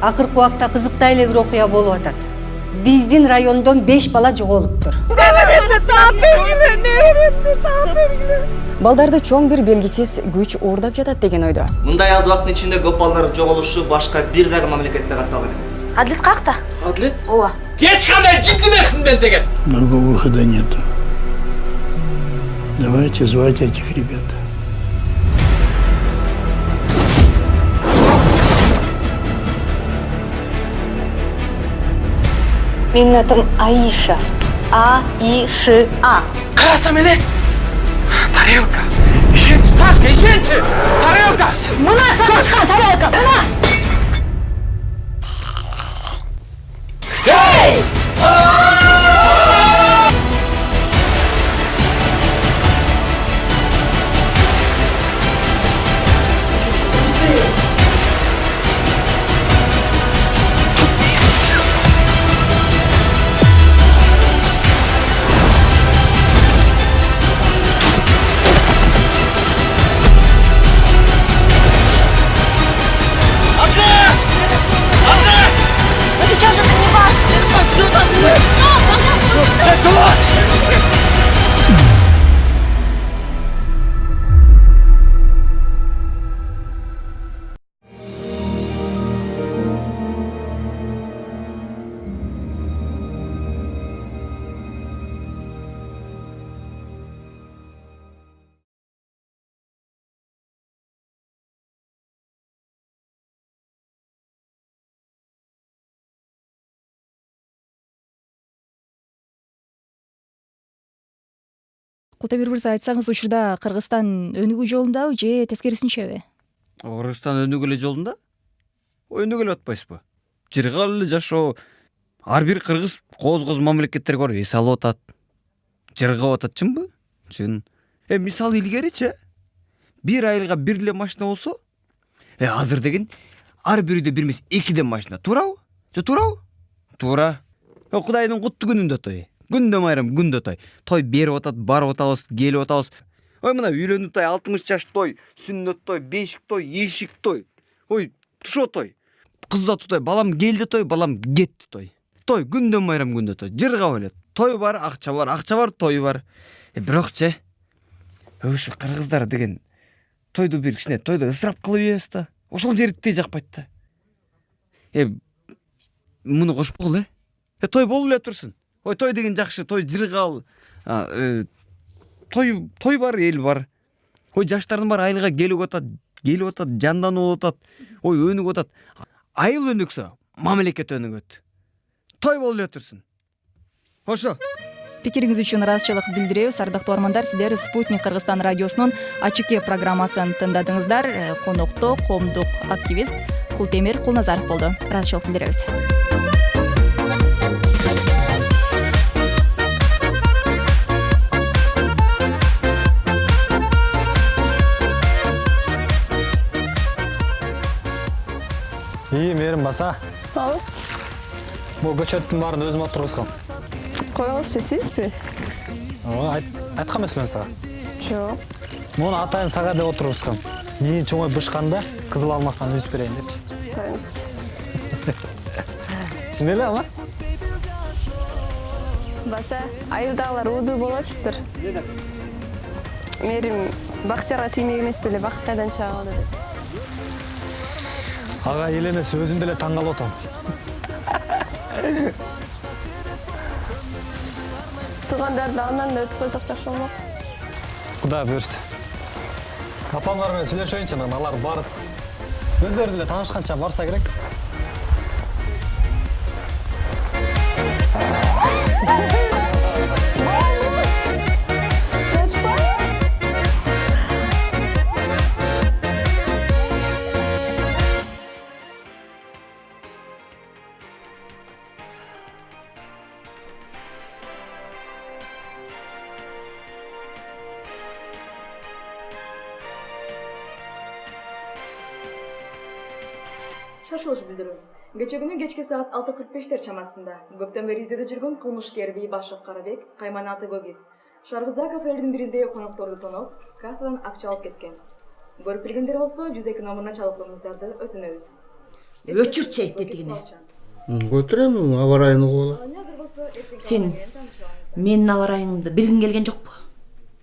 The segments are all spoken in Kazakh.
Акыркы убакта кызыктуу эле бир окуя болуп атат. Биздин райондон 5 бала жоголуптур. Балдарды чоң бир белгисиз күч уурдап жатат деген ойдо. Мындай аз убакыттын ичинде көп балдардын жоголушу башка бир дагы мамлекетте катталган эмес. Адлет какта? Адлет? Ооба. Кеч кандай жиддилерсиң мен деген. Другого выхода нету. Давайте звать этих ребят. Менин атым Аиша. А-И-Ш-А. Карасам эле. Тарелка. Ишенчи, Сашка, ишенчи. Тарелка. Мына сатышкан тарелка, мына! Ну сейчас же ты не важно. Култемир мырза, айтсаңыз, учурда Кыргызстан өнүгүү жолундабы же тескерисинчеби? Кыргызстан өнүгүү эле жолунда? Өнүгүп эле атпайсызбы? Жыргал эле жашоо. Ар бир кыргыз кооз мамлекеттерге барып эс алып атат. Жыргап атат, чынбы? Чын. Мисалы илгеричи бир айылга бир эле машина болсо, азыр деген ар бир үйдө бир эмес 2 машина, туурабы? Же туурабы? Туура. Кудайдын куттуу күнүндө той. Күндө майрам, күндө той. Той берип атат, барып атабыз, келип атабыз. Мына үйлөнүү той, 60 жаш той, сүннөт той, бешик той, эшик той. Тушо той. Кыз uzatуу той, балам келди той, балам кетти той. Той күндө майрам, күндө той. Жыргап эле. Той бар, акча бар, той бар. Бирокчу ошо кыргыздар деген тойду бир кичине тойду ысырап кылып ийбес да. Ошол жерди жакпайт да. Муну кошуп кыл, той болуп эле турсун. Той деген жакшы, той жыргал. Той бар, эл бар. Жаштардын баары айылга келип атат, жанданып атат. Өнүгүп атат. Айыл өнүксө, мамлекет өнүгөт. Той болуп эле турсун. Ошо. Пикириңиз үчүн ыраазычылык билдиребиз. Ардактуу армандар, сиздер Спутник Кыргызстан радиосунун ачык эфир программасын тыңдадыңыздар. Конокто коомдук активист Култемир Кулназаров болду. Ыраазычылык билдиребиз. Мээрим баса. Бул көчөттүн баарын өзүм отургузгам. Коюңузчу, сизби? Айткам эмес мен сага. Жок. Муну атайын сага деп отургузгам. Мени чоңой бышканда кызыл алмастан үзүп берейин депчи. Коюңузчу. Чын эле ама? Баса, айылдагылар уудуу болочуптур. Мээрим бакчага тиймек эмес беле, бак кайдан чыга калды деп. Ага эл эмес, өзүм деле таң калып атам. Туугандарды андан да өтүп койсок жакшы болмок. Кудай буйрса. Апамдар менен сүйлөшөйүнчү, алар барып өздөрү деле таанышканча барса керек. Шашылыш билдирүү. Кече күнү кечки саат 6:45 чамасында көптөн бери изdeде жүргөн кылмышкер Бейбашев Карабек, Кайманаты Гогит Шаргызда кафелердин биринде конокторду тоноп, кассадан акча алып кеткен. Көрүп билгендер болсо 102 номуруна чалып коюңуздарды өтүнөбүз. өчүрчү айтетигине. Götüremem hava rayını kovala. Sen менин аба ырайымды билгиң келген жокпу?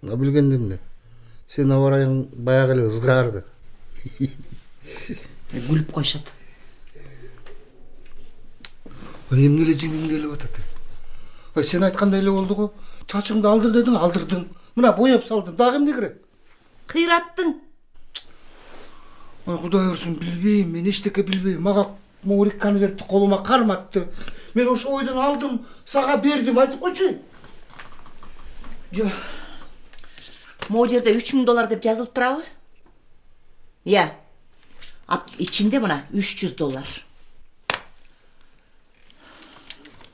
Bilgendim de. Sen hava rayın bayağı ele ızgardı. Күлүп коюшат. Benim nele cingim gelip atadı. Sen aytkандай эле болду го. Çaçыңды aldır dedin, aldırdın. Mına boyap saldın. Daha kimde gerek? Кыйраттың. Kuday ursun bilbeyim, men eşteke bilbeyim. Maga Maurik konvertti koluma karmattı. Men oşu oydan aldım, sağa berdim. Aytıp koçu. Жо. Могу жерде $3000 деп жазылып турабы? Иә. İçinde мына $300.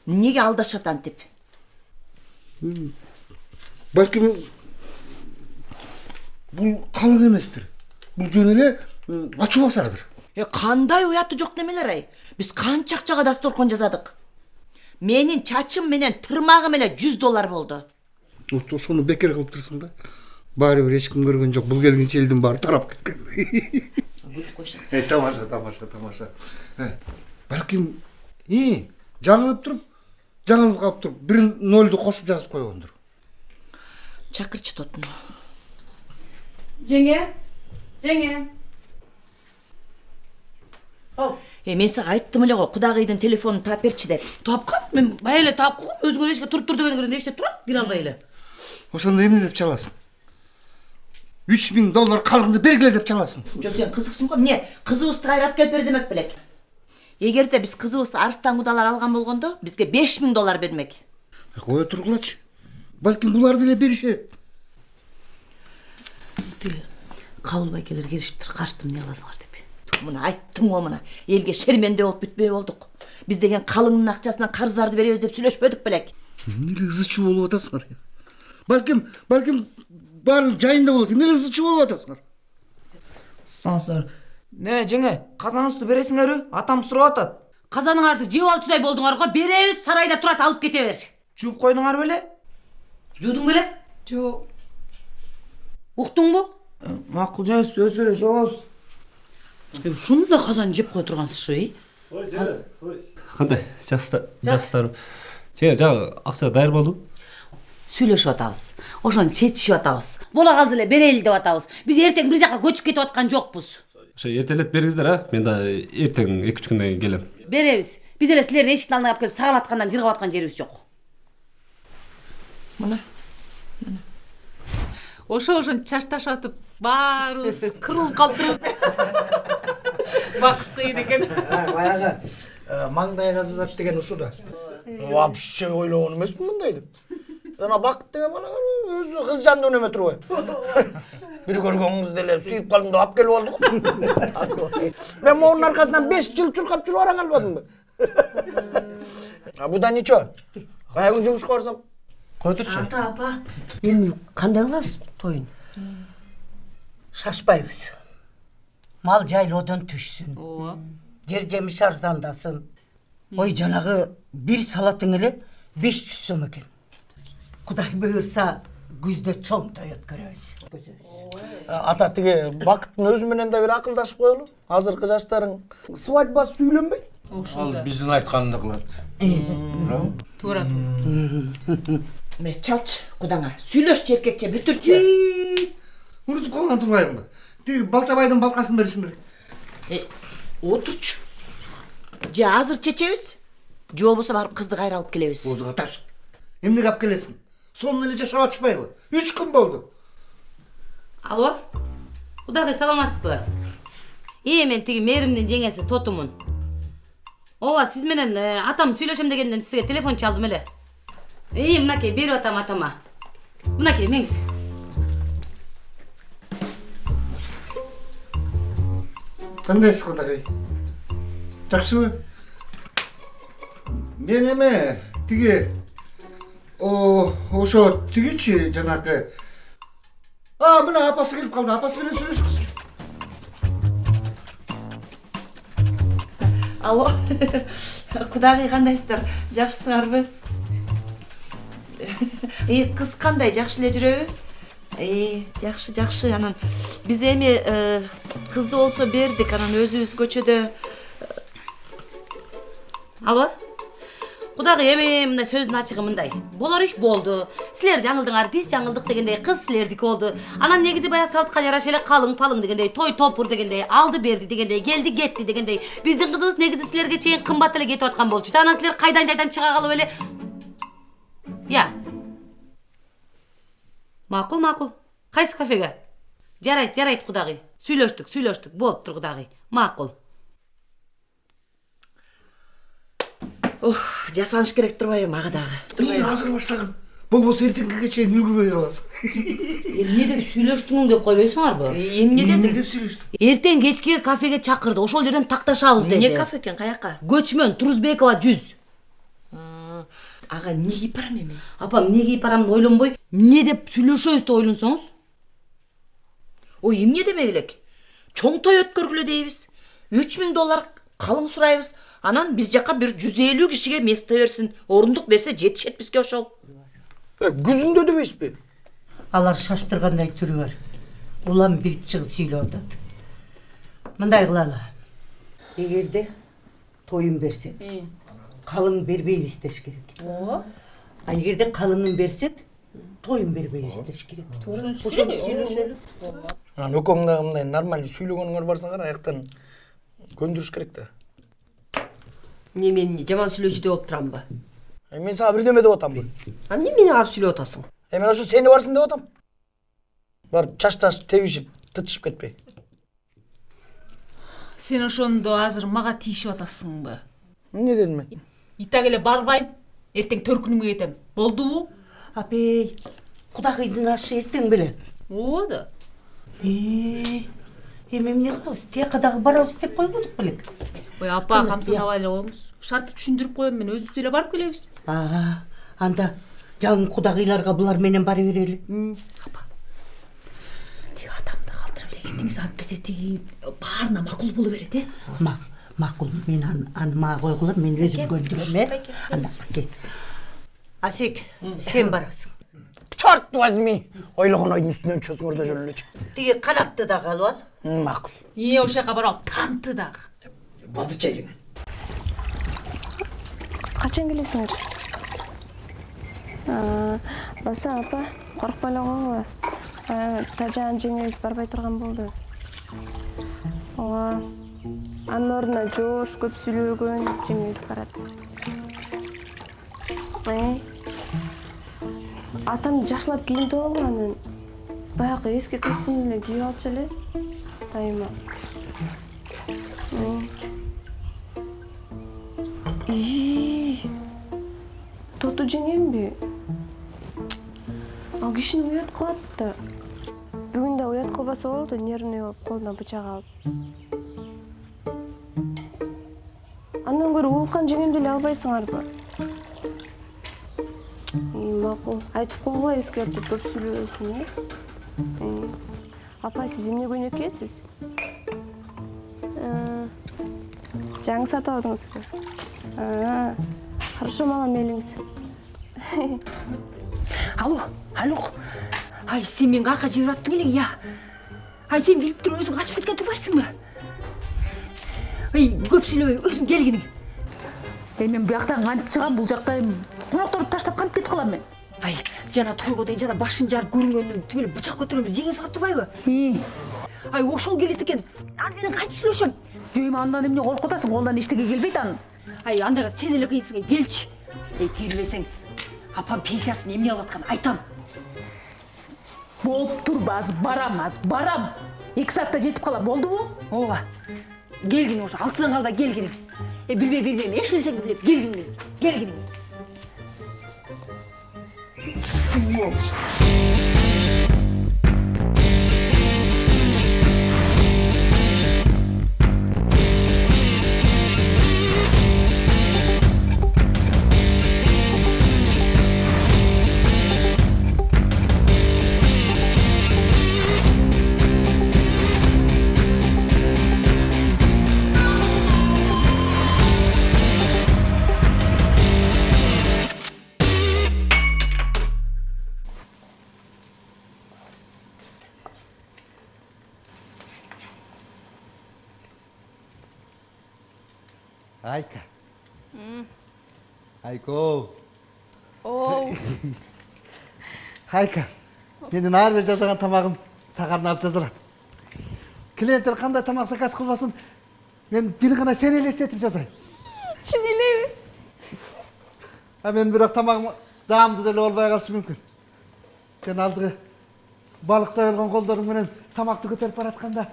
Неге алдашат антип? Balkim bul kalın emestir. Bul jön ele açı basaradır. Кандай уяты жок немелер ай? Биз канча акчага дасторкон жазадык. Менин чачым менен тырмагым эле $100 болду. Ошону бекер кылып турсуң да. Баары бир эч ким көргөн жок. Бул келгенче элдин баары тарап кеткен. Тамаша. Balkim жаңылып калып туруп, бир нольду кошуп жазып койгондур. Чакырчы тотун. Жеңе. Мен сага айттым эле го, кудагыйдын телефонун таап берчи деп. Таапкан? Мен бая эле таап койгом, өзүңөр эшикке туруп тур дегенге эштеп турам, кире албай эле. Ошондо эмне деп чаласың? $3000 калгынды бергиле деп чаласың. Жо сен кызыксың го, эмне? Кызыбызды кайрап келип бер демек белек. Эгерде биз кызыбызды арыстан кудалар алган болгондо, бизге $5000 бермек. Кое тургулачы. Балким булар деле беришет. Кабыл байкелер келишиптир, карштым эмне кыласыңар деп. Мына айттым го мына. Элге шерменде болуп бүтпөй болдук. Биз деген калыңдын акчасынан карыздарды беребиз деп сүйлөшпөдүк белек. Эмне ызычы болуп атасыңар? Балким баары жайында болот. Эмне ызычы болуп атасыңар? Саңсыздар. Не, жеңе, казаныңызды бересиңерби? Атам сурап атат. Казаныңарды жеп алчудай болдуңар го, беребиз, сарайда турат, алып кете бер. Жууп койдуңар беле? Жуудуң беле? Жо. Уктуңбу? Макул жеңиз, сөз эле жогобуз. Ушундай казан жеп кое тургансыз, ой. Кандай? Жакшылар. Жагы акча даяр болду? Сүйлөшүп атабыз. Ошону чечишип атабыз. Бола калса эле берели деп атабыз. Биз эртең бир жакка көчүп кетип аткан жокпуз. Ошо эртелеп бериңиздер, а? Мен да эртең 2-3 күндөн кийин келем. Беребиз. Биз эле силердин эшиктин алдына алып келип сагалаткандан жыргап аткан жерибиз жок. Мына. Ошон чашташып атып, баарыбыз кырылып калыптырбыз. Бакыт кыйын экен. Баягы маңдайга сызат деген ушу да. Вообще ойлогон эмесмин мындай деп. Жана бакыт деген мана өзү кыз жанды өнөмө турбайбы. Бир көргөнүңүздө эле сүйүп калдым деп алып келип алдык. Мен монун аркасынан 5 жыл чуркап жүрүп араң албадымбы? Буда ничо? Баягы жумушка барсам кой турчу. Апа. Эми кандай кылабыз тоюн? Шашпайбыз. Мал жайлоодон түшсүн. Жер жемиш арзандасын. Ой, жанагы бир салатың эле 500 сом экен. Кудай буйрса күздө чоң той өткөрөбүз. Ата тиги бакыттын өзү менен да бир акылдашып коелу. Азыркы жаштарың свадьбасы сүйлөнбөйт. Ал биздин айтканды кылат. Туура. Ме чалчы кудаңа. Сүйлөшчү эркекче бүтүрчү. Унутуп калган турбайбыңбы? Тиги Балтабайдын балкасын беришим керек. Отурчу. Же азыр чечебиз? Же болбосо барып кызды кайра алып келебиз. Озуга таш. Эмнеге алып келесиң? Сонун эле жашап атышпайбы? 3 күн болду. Алло? Кудагы саламатсызбы? Мен тиги мээримдин жеңеси Тотумун. Ооба, сиз менен атам сүйлөшөм дегенден сизге телефон чалдым эле. Мынакей берип атам атама. Мынакей меңиз. Кандайсыз кудагай? Жакшыбы? Мен эме тиги ошо тигичи жанагы. Мына апасы келип калды. Апасы менен сүйлөшүбүз. Алло. Кудагый кандайсыздар? Жакшысыңарбы? Кыз кандай, жакшы эле жүрөбү? Жакшы. Анан биз эми кызды болсо бердик, анан өзүбүз көчөдө Алло? Кудагы эми мындай сөздүн ачыгы мындай. Болор иш болду. Силер жаңылдыңар, биз жаңылдык дегендей, кыз силердики болду. Анан негизи баягы салтка жараша эле калың палың дегендей, той топур дегендей, алды берди дегендей, келди кетти дегендей. Биздин кызыбыз негизи силерге чейин кымбат эле кетип аткан болчу. Анан силер кайдан жайдан чыга калып эле. Я. Макул. Кайсы кафеге? Жарайт кудагы. Сүйлөштүк. Болуптур кудагы. Макул. Жасаныш керек турбайбы ага дагы? Азыр баштагын. Болбосо эртеңге чейин үлгүрбөй каласың. Эмне деп сүйлөштүң деп койбойсуңарбы? Эмне Эмне деди? деп сүйлөштүк? Эртең кечке кафеге чакырды. Ошол жерден такташабыз деди. Эмне кафе экен, каяка? Көчмөн Турузбекова 100. Ага, эмне кийип барам эми? Апам эмне кийип барамын ойлонбой, эмне деп сүйлөшөбүз деп ойлонсоңуз? Ой, эмне демек элек? Чоң той өткөргүлө дейбиз. $3000 калың сурайбыз. Анан биз жака бир 150 кишиге место берсин, орундук берсе жетишет бизге ошол. Күзүндө дебейсизби? Алар шаштыргандай түрү бар. Улам бир чыгып сүйлөп атат. Мындай кылалы. Эгерде тоюн берсек, калың бербейбиз деш керек. А эгерде калыңын берсек, тоюн бербейбиз деш керек. Ошо сүйлөшөлү. Анан өкөң дагы мындай нормаль сүйлөгөнүңөр барсаңар, аяктан көндүрүш керек да. Не мен жаман сүйлөчү деп отурамбы? Мен сага бирдеме деп атамбы? Эмне мени карап сүйлөп атасың? Мен ошо сени барсың деп атам. Бар чач тебишип, тытышып кетпей. Сен ошондо азыр мага тийишип атасыңбы? Эмне дедим мен? Итак эле барбайм. Эртең төркүнүмө кетем. Болдубу? Апей, кудагыйдын ашы эртең беле. Ооба да. Эми эмне кылабыз? Тияка дагы барабыз деп койбодук белек. Ой, апа, камсынабай эле коюңуз. Шартты түшүндүрүп коем, мен өзүбүз эле барып келебиз. Анда жаңы кудагыйларга булар менен бара берели. Апа. Тиги атамды калтырып эле кетиңиз, антпесе тиги баарына макул боло берет, Макул, мен аны мага койгула, мен өзүм көндүрөм, Анда, Асек, сен барасың. Чорт возьми! Ойлогон ойдун үстүнөн чөзүңөр да жөнөлөчү. Тиги канатты дагы алып ал. Макул. Ошол жака барам, тамты дагы. Болду чейин. Качан келесиңер? Баса апа, коркпой эле койгула. Тажан жеңебиз барбай турган болду. Ооба. Анын ордуна жоош көп сүйлөгөн жеңебиз барат. Атам жакшылап кийинип алганын. Баягы эски костюм эле кийип алчу эле. Дайыма. Тоту жеңемби? Ал кишини уят кылат да. Бүгүн да уят кылбаса болду, нервный болуп колуна бычак алып. Андан көрө Улукан жеңемди эле албайсыңарбы? Макул. Айтып койгула эскертип көп сүйлөбөсүн, Апа, сиз эмне көйнөкөйсүз? Жаңы сатып алдыңызбы? Хорошо, мага мелиңиз. Алло. Ай, сен мен какка жиберип аттың элең, я. Ай, сен билип туруп өзүң ачып кеткен турбайсыңбы? Ай, көп сүйлөбөй, өзүң келгиниң. Мен бияктан кантип чыгам, бул жакта конокторду таштап кантип кетип калам мен? Ай, жана тойго дейин жана башын жарып көрүнгөндөн түбү эле бычак көтөрөм, жеңе сагат турбайбы? Ай, ошол келет экен. Аны менен кантип сүйлөшөм? Жөн андан эмне коркутасың? Колунан эчтеке келбейт анын. Ай, андайга сен эле кыйынсың, келчи. Келбесең, апам пенсиясын эмне алып атканын айтам. Болуп турбаз, барам. 2 саатта жетип калам, болдубу? Ооба. Келгиниң ошо, 6-дан калбай келгиниң. Билбейм, эч нерсеңди билем, келгиниң. Айка, Айко. Оу. Айка. Менің әрбір жасаған тамағым саған алып жазылады. Клиенттер қандай тамақ заказ қылбасын, мен бір ғана сен елестетіп жасаймын. Шын елеме? Мен бірақ тамағым дамды деле болбай қалышы мүмкін. Сен алдығы балықтай алған қолдарыңменен тамақты көтеріп баратқанда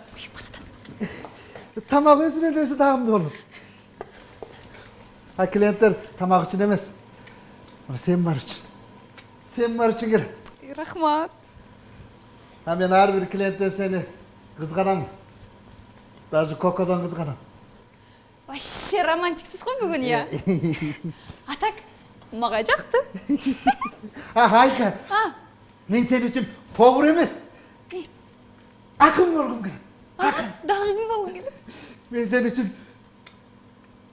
тамақ өзінен өзі дамды olur. Клиенттер тамақ үшін емес. Сен бар үшін. Сен бар үшін керек. Рахмат. Мен әрбір клиенттен сені қызғанамын. Даже Кокодан қызғанамын. Вообще романтиксіз ғой бүгін, я. Атак, маған жақты. Айка, мен сен үшін повар емес. Ақын болғым керек. Дағы кім болғың келеді? Мен сен үшін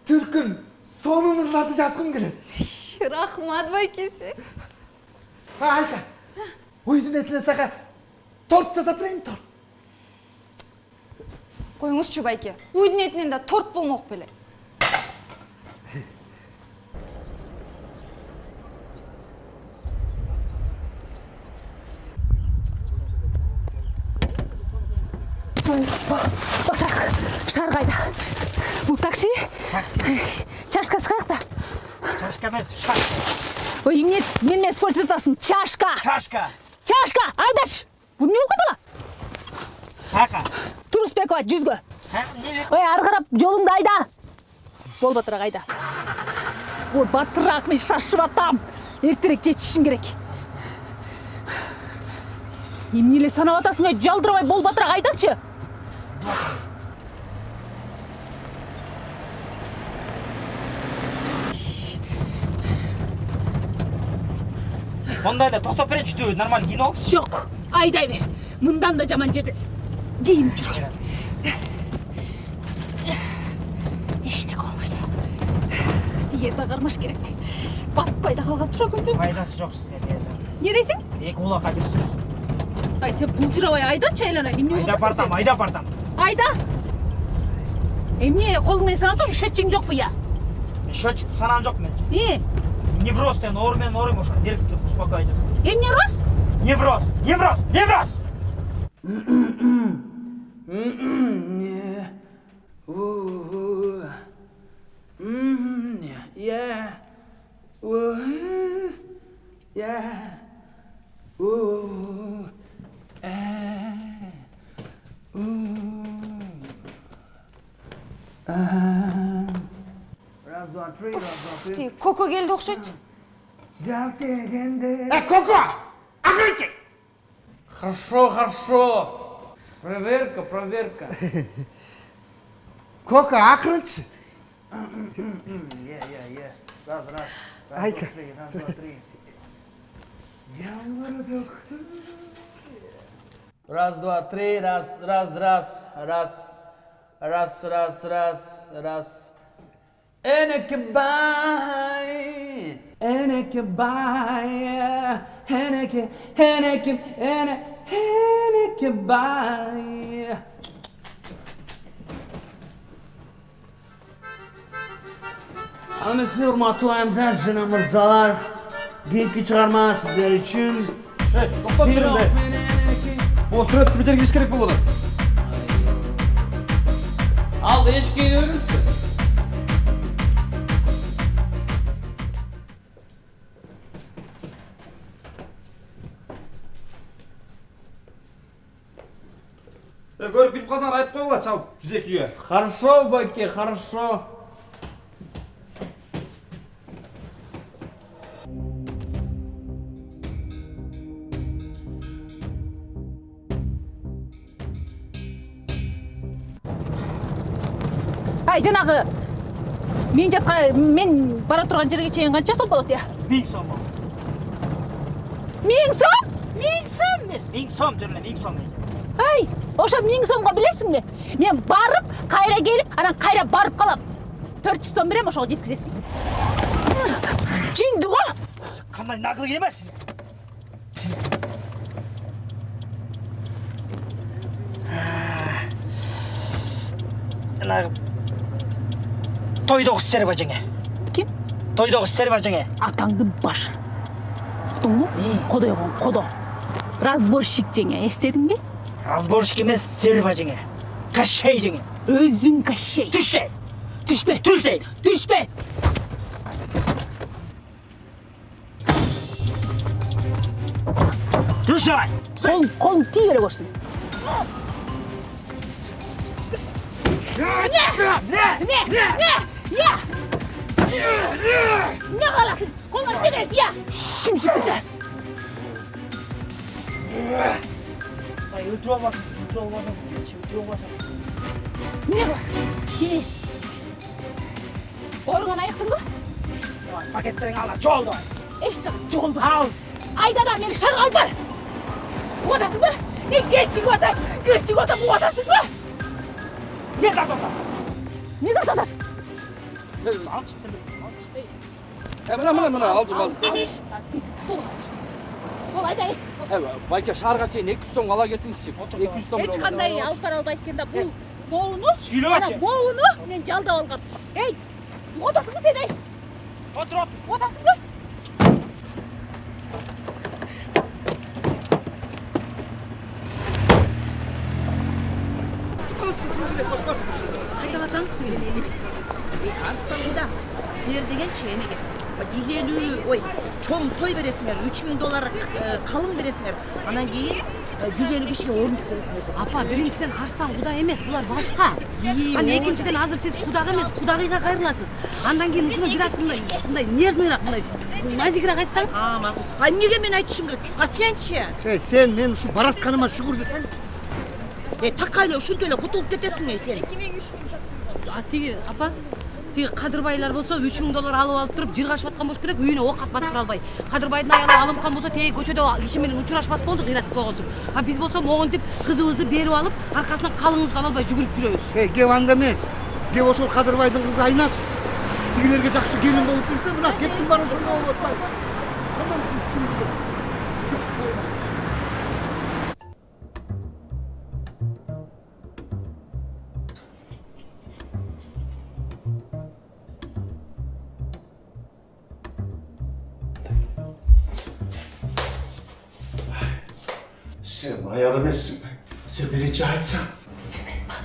түркін соның ұрларды жазғым келеді. Рахмат байкесі. Айка, ойдың етіне саға торт жасап берейін, торт. Қойыңызшы байке, үйдің етінен де торт болмақ беле. Батырақ, шар қайда? Бұл такси? Такси. Чашкасы қаяқта? Чашка емес, шар. Ой, менен спорт етасың. Чашка. Чашка. Чашка, айдаш. Бұл не олға бала? Ака. Тұрысбекова, жүзгі. Ой, арғарап жолыңды айда. Бол батырақ айда. Ой, батырақ, мен шашып атам. Ертерек жетішім керек. Емнеле санап атасың, жалдырабай бол батырақ айдачы. Ондайда тоқтап беретші дөй, нормально кейін олғыз. Жоқ, айдай бер. Мұндан да жаман жерде. Кейін жүрген. Ештек olmaydı. Диета қармаш керек. Батпайда қалған тұра күнде. Пайдасы жоқ сен. Не дейсің? Екі ұлақ қадірсіз. Ай, сен бұлжырабай айда чайлана. Айда бартам, айда бартам. Айда. Емне қолыңмен санатым, шөтчің жоқ бұя. Шөтчік санам жоқ мен. Не? Невроз тен ормен орым ошо. Нервтер успокойды. Емне роз? Невроз, невроз, невроз. Коко келді оқшайды. Коко! Акрычи! Хорошо, хорошо. Проверка, проверка. Коко, ақырыншы. Раз. Айка. Раз, два, три. Раз, два, три, раз. Eneke bay, eneke bay. Anısı hurmatlı emrah mırzalar, genki çıkarma sizler için. Тоқтап тұрың да. Ол түрепті бітергеш керек болады. Al da eşkeğini ölürsün. Көріп біліп қалсаң айтып қойғыла чалып 102-ге. Хорошо, Баке, хорошо. Ай, жанағы, мен бара тұрған жерге чейін қанша сом болады, я? 1000 сом. 1000 сом? 1000 сом емес, 1000 сом жүріле, 1000 сом. Ай, оша 1000 сомға білесің бе? Мен барып, қайра келіп, анан қайра барып қалам. 400 сом берем, ошаға жеткізесің. Жеңді ғой? Қандай нақылық емесің? Нағып, тойды оқыс сәрі ба жеңе. Кім? тойдогу иштер бар жеңе. Атаңдын башы. Уктуңбу? Кодойгон кодо. Разборщик жеңе, эстедиңби? Разборщик эмес, стерва жеңе. Кощей жеңе. Өзүң Кощей. Түшше. Түшпе. Түшпе. Түшпе. Түшө. Колуң тие бере көрсүн. Не каласың? Колуңа тие бер, я. Шимшик кесе. Ай, өлтүрүп албасын. Не кыласың? Кene. Оргон аяктыңбы? Пакеттериң ала, жолду. Эч жак жолба. Ал. Айда да мени шарга алып бар. Угатасыңбы? Кечигип атам, угатасыңбы? Не тартат? Не тартасың? Мына алдым. Бол айдай. Байке шаарга чейин 200 сом ала кетиңизчи. 200 сом. Эч кандай алып бара албайт экен да бул боону. Сүйлөбөчү. Боону мен жалдап алгам. Эй, угатасыңбы сен эй? Отур. Угатасыңбы? Кайталасаңыз Арыстанбуда силер дегенчи эмеге 150 ой чоң той бересиңер, $3000 калың бересиңер. Анан кийин 150 кишиге орындык бересиңер. Апа, биринчиден Арыстан Куда эмес, булар башка. Анан экинчиден азыр сиз Кудага эмес, Кудагыйга кайрыласыз. Андан кийин ушуну бир аз мындай нежныйраак, мындай назигирээк айтсаңыз. Макул. Эмнеге мен айтышым керек? Сенчи? Сен мен ушу баратканыма шүгүр десең. Такка эле ушинтип эле кутулуп кетесиң сен. Тиги апа, тиги Кадырбайлар болсо $3000 алып алып туруп жыргашып аткан болуш керек, үйүнө ок атып баткыра албай. Кадырбайдын аялы алымкан болсо теги көчөдө киши менен учурашпас болду, кыйратып койгонсуң. А биз болсо могинтип кызыбызды берип алып, аркасынан калыңыбызды ала албай жүгүрүп жүрөбүз. Кеп анда эмес. Кеп ошол Кадырбайдын кызы Айнаш. Тигилерге жакшы келин болуп берсе, мына кеттим бар ошондо болуп атпайбы? Кандай түшүндүр. Sen ayar emezsin. Sen birinci aytsan. Sen etme.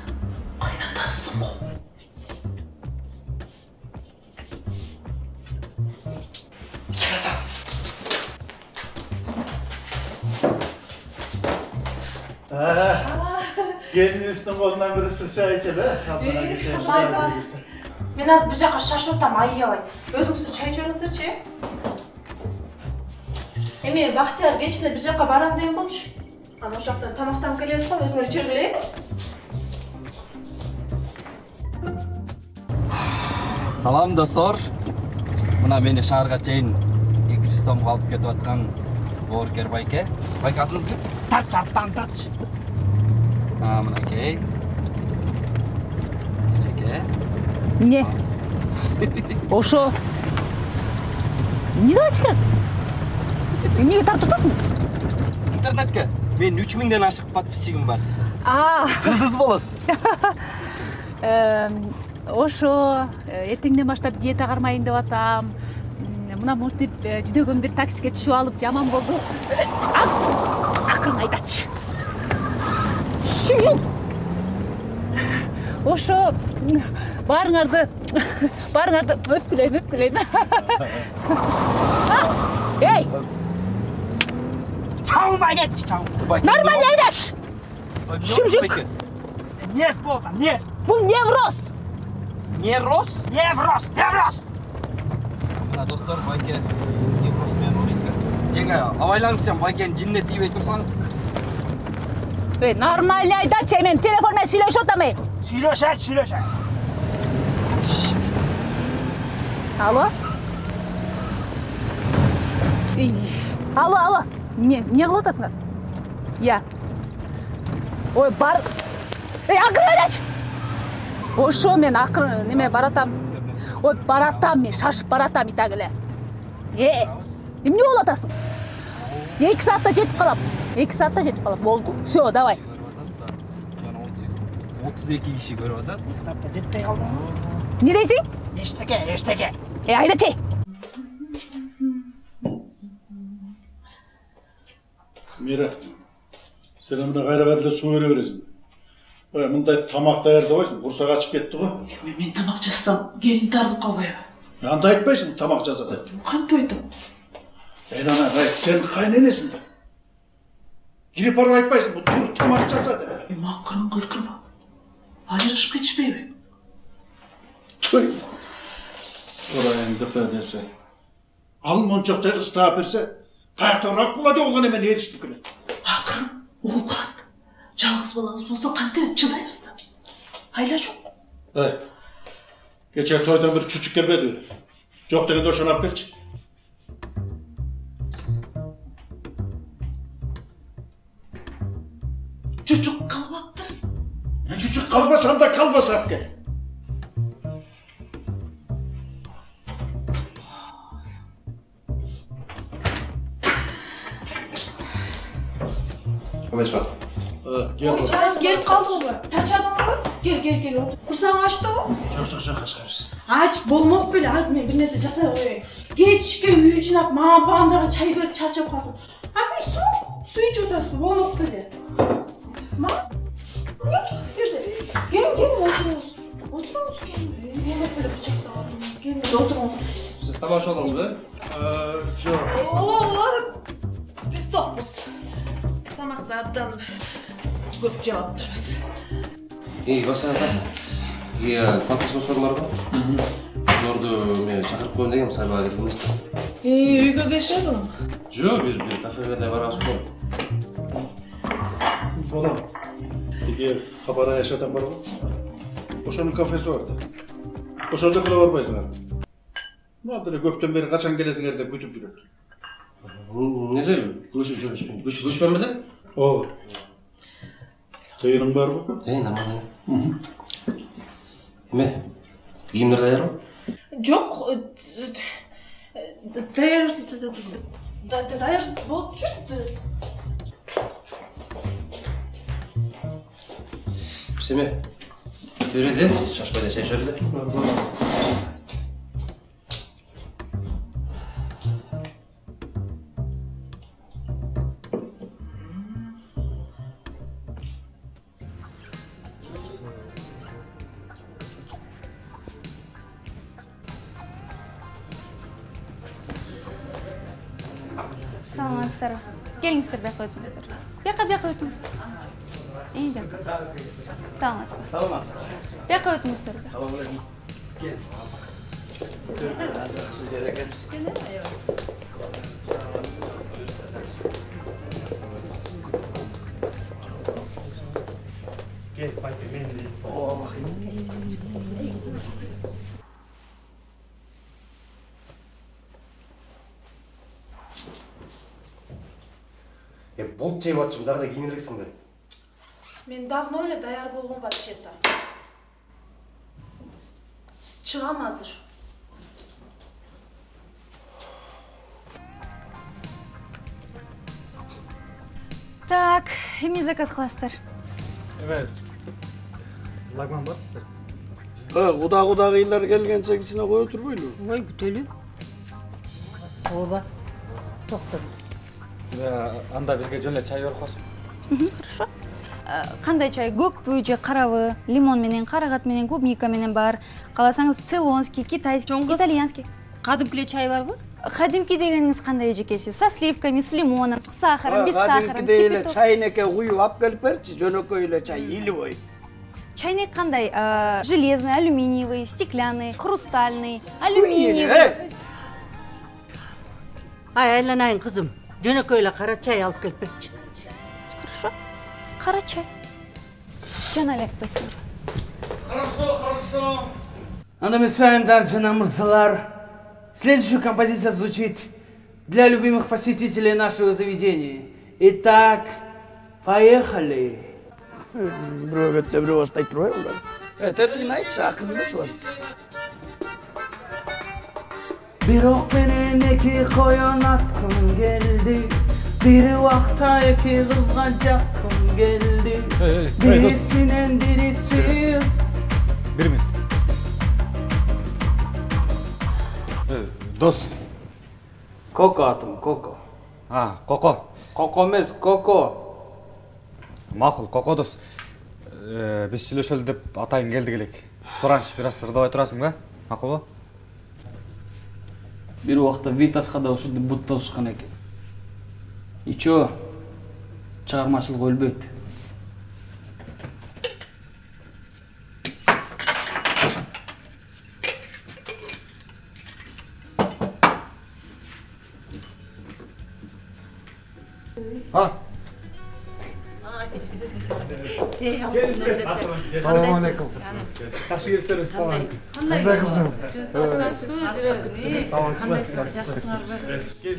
Kaynatasın o. Gelinisinin kolundan biri sıçra içedi. Мен азыр бир жака шашып атам, аябай. Өзүңүздөр чай ичиңиздерчи? Эми Бактияр кечинде бир жака барам деген болчу. Анан ошол жактан тамактанып келебиз го, өзүңөр ичергиле. Салам достор. Мына мени шаарга чейин 200 сомго алып кетип аткан боорукер Байке. Байке атыңыз ким? Тарт арттан тартчы. Мынакей. Жеке. Не? Ошо. Эмне ачкан? Эмнеге тартып атасың? Интернетке мен 3000ден ашык подписчигим бар. Жылдыз болосуз. Ошо эртеңден баштап диета кармайын деп атам. Мына муртип жүдөгөн бир таксиге түшүп алып жаман болду. Акырын айдачы. Шүжүл. Ошо баарыңарды өпкүлөйм. Эй! Çalma geç, çalma. Нормально айдаш. Шүмжүк. Nerv болду, nerv. Бул невроз. Невроз? Невроз. Мына достор, Байке невроз менен ооруйт экен. Жеңе, абайлаңызчы, Байкенин жинине тийбей турсаңыз. Нормально айдачы, мен телефон менен сүйлөшүп атам. Сүйлөшөт. Алло? Алло. Не кылып атасыңар? Я. Ой, бар. Акырын айдачы. Ошо мен акырын неме баратам. Ой, баратам мен, шашып баратам итак эле. Эмне болуп атасың? 2 саатта жетип калам. Болду. Всё, давай. 32 киши көрүп атат. 2 саатта жетпей калдым. Не дейсиң? Эчтеке. Айдачы. Mira, sen mına gayra su vere veresin. Мындай тамақ даярдабайсың, құрсақ ашып кетті ғой. Мен тамақ жасасам, келін тарылып қалбай. Анда айтпайсың, тамақ жасады. Қантойдым. Ана, сен қайненесің бе? Келіп барып айтпайсың, бұл тамақ жасады. Мақырын қойқырма. Ажырашып кетішпейбі. Той. Орайыңды қадесі. Ал моншоқтай ұстап берсе, қаяқты раққылады олған емен ерішті күні. Ақырын, оғат. Жалғыз балаңыз болса қантер чыдайбыз да. Айла жоқ. Кеше тойдан бір чүчік келбеді. Жоқ дегенде ошаны алып келші. Чүчік қалбаптыр. Чүчік қалбасан да қалбаса алып кел. Көмеспа. Çay gelip kaldı mı? Çarçadın mı? Gel otur. Kursağın açtı mı? Жоқ, ашқарыз. Aç, bolmoq böyle azmi bir nese jasa koyayım. Geçke üyü çinap, mağan bağındara çay verip çarçap kaldım. Abi su iç otasın, bolmoq böyle. Ma? Ne oturuz bir de? Gelin oturuz. Oturuz gelin. Bolmoq böyle bıçakta aldım. Gelin oturuz. Siz тамақ алдыңыз ба? Жоқ. Biz topuz. Тамақты абдан көп жеп алып тұрмыз. Баса ата. Пастық состар бар ба? Оларды мен шақырып қойын деген сайлауға келдіңіз. Үйге келшеді ғой? Жоқ, бір кафеге де барамыз ғой. Балам, егер хабар аяшадан бар ғой, ошаның кафесі бар да. Ошарда кіре барбайсыңар. Мадыры көптен бері қашан келесіңер деп күтіп жүреді. Неде көшіп жүрмішпен? Көшпен бе де? О, тиының бар ба? Нормально. Еме, киімдер даяр ма? Жоқ, даяр болып жүрді. Семе, төреде, шашпайда шай шөрді. Саламатсыздар. Келіңіздер, бияққа өтіңіздер. Бияққа өтіңіздер. Бияққа. Саламатсыз ба? Саламатсыздар. Бияққа өтіңіздер. Салам алейкум. Кел. Жақсы жер екен. Болып жайып атшым, дағыда кеңірексің бе? Мен давно эле даяр болгон вообще-то. Чыгам азыр. Так, эми заказ кыласыздар. Лагман барсыздар? Құдағилар келгенше кичине қоя турбайлы? Ой, күтөлү. Оба, тоқтыр. Анда бізге жөнле чай беріп қойсын. Хорошо. Кандай чай? Көкпү же карабы, лимон менен, карагат менен, клубника менен бар. Кааласаңыз цейлонский, китайский, итальянский. Кадымкиле чай барбы? Кадимки дегениңиз кандай эжекеси? Со сливками, с лимоном, с сахаром, без сахара, Кадимкидей эле чайнекке куюп алып келип берчи, жөнөкөй эле чай, илбой. Чайник кандай? Железный, алюминиевый, стеклянный, хрустальный, алюминиевый. Айланайын қызым, жөнөкөй эле кара чай алып келип берчи. Хорошо. Кара чай. Жана эле айтпайсыңар. Хорошо. Анда мы с вами, дорогие мырзалар. Следующая композиция звучит для любимых посетителей нашего заведения. Итак, поехали. Бирөө кетсе бирөө баштайт турбайбы улар? Тетигин айтчы, акырында чубат. Бирок менен эки коюн аткым келди. Бир убакта эки кызга жаккым келди. Бирисинен бириси. Бир минут. Дос. Коко атым, Коко. Коко. Коко эмес, Коко. Макул, Кокодос. Биз сүйлөшөлү деп атайын келдик элек. Суранч бир аз ырдабай турасың ба? Макулбу? Бир убакта Витаска да ушинтип бут тосушкан экен. Ичөө чыгармачылык өлбөйт. Салам алейкум. Жакшы кездерибиз, салам. Кандай кызым?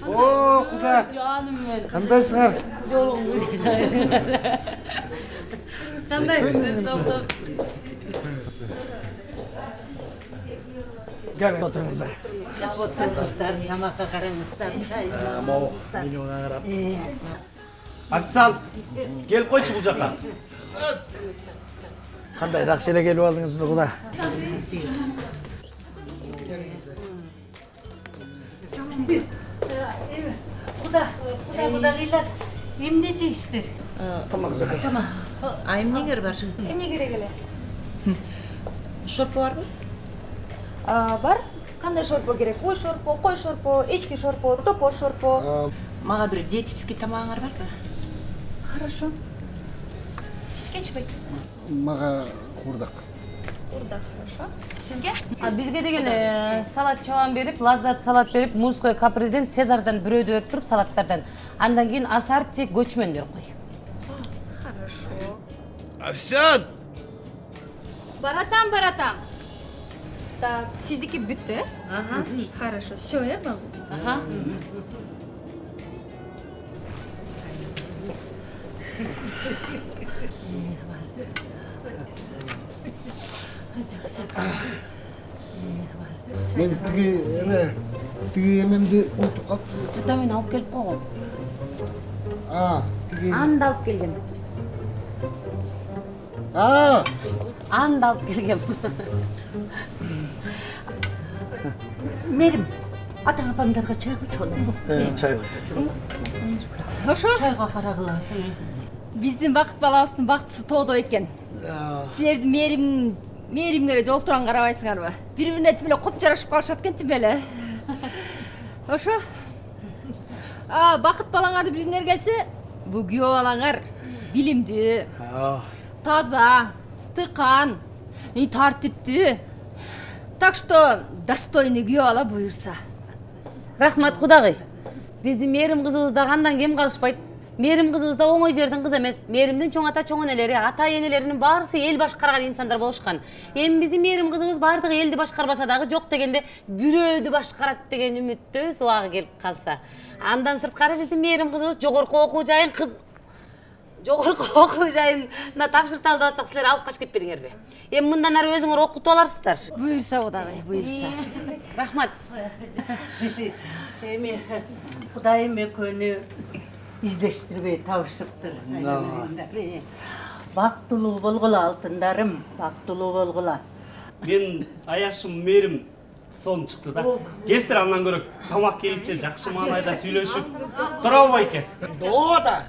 О, Куда. Жаным менин. Кандайсыңар? Кандай? Gel oturыңыздар. Отырыңыздар, тамаққа қараңыздар, чай Менюга карап. Официант, келип койчу бул жака. Кандай жакшы эле келип алдыңыз Куда. Кудагыйлар, эмне жейсиздер? Тамак заказ. А эмне керек бар? Эмне керек эле? Шорпо барбы? Бар. Кандай шорпо керек? Ой шорпо, кой шорпо, эчки шорпо, топош шорпо. Мага бир диетический тамагыңар барбы? Хорошо. Сизгечпи? Мага курдак. Курдак, хорошо. Сизге? Бизге деген салат чабан берип, лаззат салат берип, мужской капризден, Цезардан бирөөдү берип туруп салаттардан. Андан кийин ассорти көчмөн берип кой. Хорошо. Официант! Баратам. Так, сиздики бүттү, Ага. Хорошо. Всё, бабу? Ага. Мен тиги эмемди унутуп калыптым. Тата мен алып келип койгом. Тиги. Анда алып келгем. Анда алып келгем. Мерим, атаң апаңдарга чай кучкан. Чай. Ошо? Чайга карагыла. Биздин бакыт балабыздын бактысы тоодо экен. Силердин мээримгере жолтурган карабайсыңарбы? Бири-бирине тим эле коп жарашып калышат экен тим эле. Ошо? Бакыт балаңарды билгиңер келсе, бул күйөө балаңар билимдүү, таза, тыкан, тартиптүү. Так что достойный күйөө бала буюрса. Рахмат Кудагый. Биздин Мээрим кызыбызда кандан кем калышпайт. Мээрим кызыбыз да оңой жердин кызы эмес. Мээримдин чоң ата чоң энелери, ата энелеринин баарысы эл башкарган инсандар болушкан. Эми биздин Мээрим кызыбыз баардыгы элди башкарбаса дагы жок дегенде бирөөдү башкарат деген үмүттөбүз убагы келип калса. Андан сырткары биздин Мээрим кызыбыз жогорку окуу жайын тапшырталы деп атсак силер алып качып кетпедиңерби? Эми мындан ары өзүңөр окутуп аларсыздар. Буюрса Кудагый, буюрса. Рахмат. Эми Кудайым экөөнү издештирбей табышыптыр. Бактылуу болгула алтындарым, бактылуу болгула. Мен аяшым Мээрим сон чыкты да. Кестер андан көрө тамак келичи жакшы маанайда сүйлөшүп турабы байке? Оода.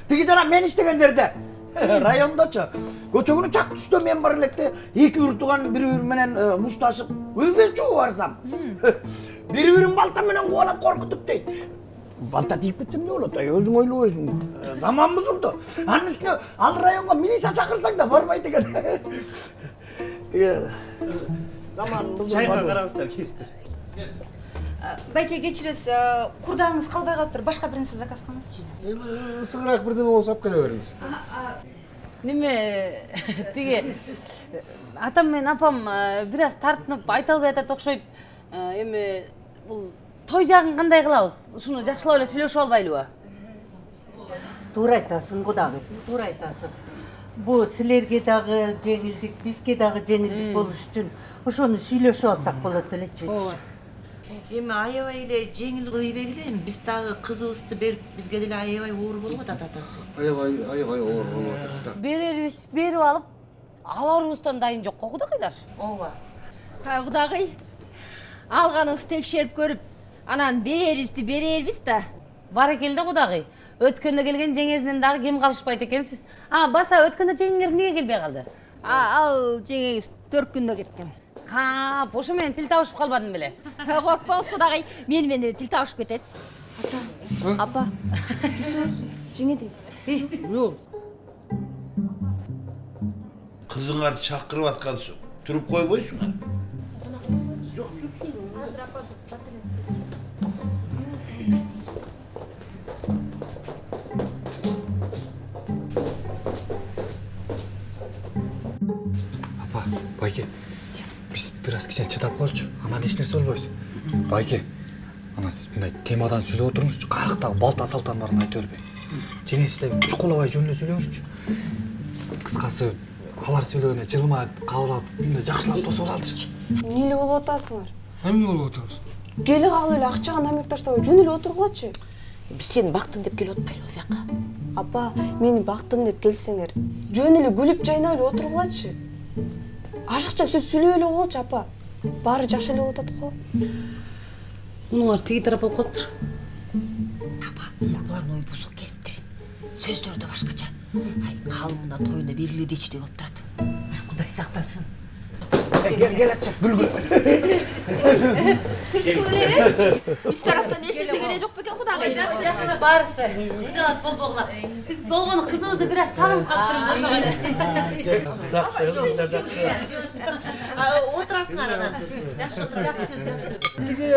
Тиги жана мен иштеген жерде. Райондочу. Көчөгүнүн чак түштө мен бар электе эки үртуган бири-бири менен мушташып, ызы чуу барсам. Бири-бирин балта менен кубалап коркутуп дейт. Балта тийип кетсем не болот? Өзүң ойлобойсуң. Заман бузулду. Анын үстүнө ал районго милиция чакырсаң да барбайт экен. Заман бузулду. Чайга караңыздар кестер. Байке кечиресиз, курдагыңыз калбай калыптыр. Башка бир нерсе заказ кылыңызчы. Ысыгыраак бирдеме болсо алып келе бериңиз. Неме тиги атам менен апам бир аз тартынып айта албай атат окшойт. Эми бул той жагын кандай кылабыз? Ушуну жакшылап эле сүйлөшүп албайлыбы? Туура айтасың Кудагый, туура айтасыз. Бу силерге дагы жеңилдик, бизге дагы жеңилдик болуш үчүн ошону сүйлөшүп алсак болот элечи. Эми аябай эле жеңил кыйбек эле, биз дагы кызыбызды берип, бизге деле аябай оор болуп атат атасы. Аябай оор болуп атат. Берерибиз берип алып, аларыбыздан дайын жок го Кудагыйлар. Ооба. Кудагый, алганыңызды текшерип көрүп, анан берерибизди берербиз да. Баракелде Кудагый. Өткөндө келген жеңесинен дагы кем калышпайт экенсиз. Баса өткөндө жеңеңер эмнеге келбей калды? Ал жеңеңиз 4 күндө кеткен. Ошо менен тил табышып калбадым беле. Коркпоңуз кудагай, менен тил табышып кетесиз. Апа, жүрсөңүз, жеңе дейм. Yok. Kızыңарды шақырып атқансың. Тұрып қойбойсың ба? Апа, байке, біз біраз кішкене чыдап қалшы. Анан еш нәрсе болбойсун. Байке, ана сіз мындай темадан сүйлеп отырыңызчы. Каяктагы балта салтан барын айта бербей. Жеңесиздей чукулабай жөнүнө сүйлөңүзчү. Кыскасы, алар сүйлөгөнө жылмай кабыл алып, мындай жакшылап тосуп алчы. Эмне болуп атасыңар? Эмне болуп атабыз? Келе калып эле акчага намек таштабай жөн эле отургулачы. Биз сени бактым деп келип атпайлыбы бияка? Апа, мени бактым деп келсеңер, жөн эле күлүп жайнап эле отургулачы. Ашыкча сөз сүйлөп эле койгулчу апа. Баары жакшы эле болуп атат го. Мунуңар тиги тарап болуп калыптыр. Апа, булардын ой бузук келиптир. Сөздөрү да башкача. Калымына тоюна белгилүү дечи деп отурат. Кудай сактасын. Gel açık gül. Тырсыл эле. Биз тараптан эчтесе кереги жок бекен кудагай. Жакшы, баарысы. Ыжалат болбогула. Биз болгону кызыбызды бир аз сагынып калыптырбыз ошого эле. Жақсы, қыздар жақсы. Отурасыңар анан. Жакшы отур, жакшы. Тиги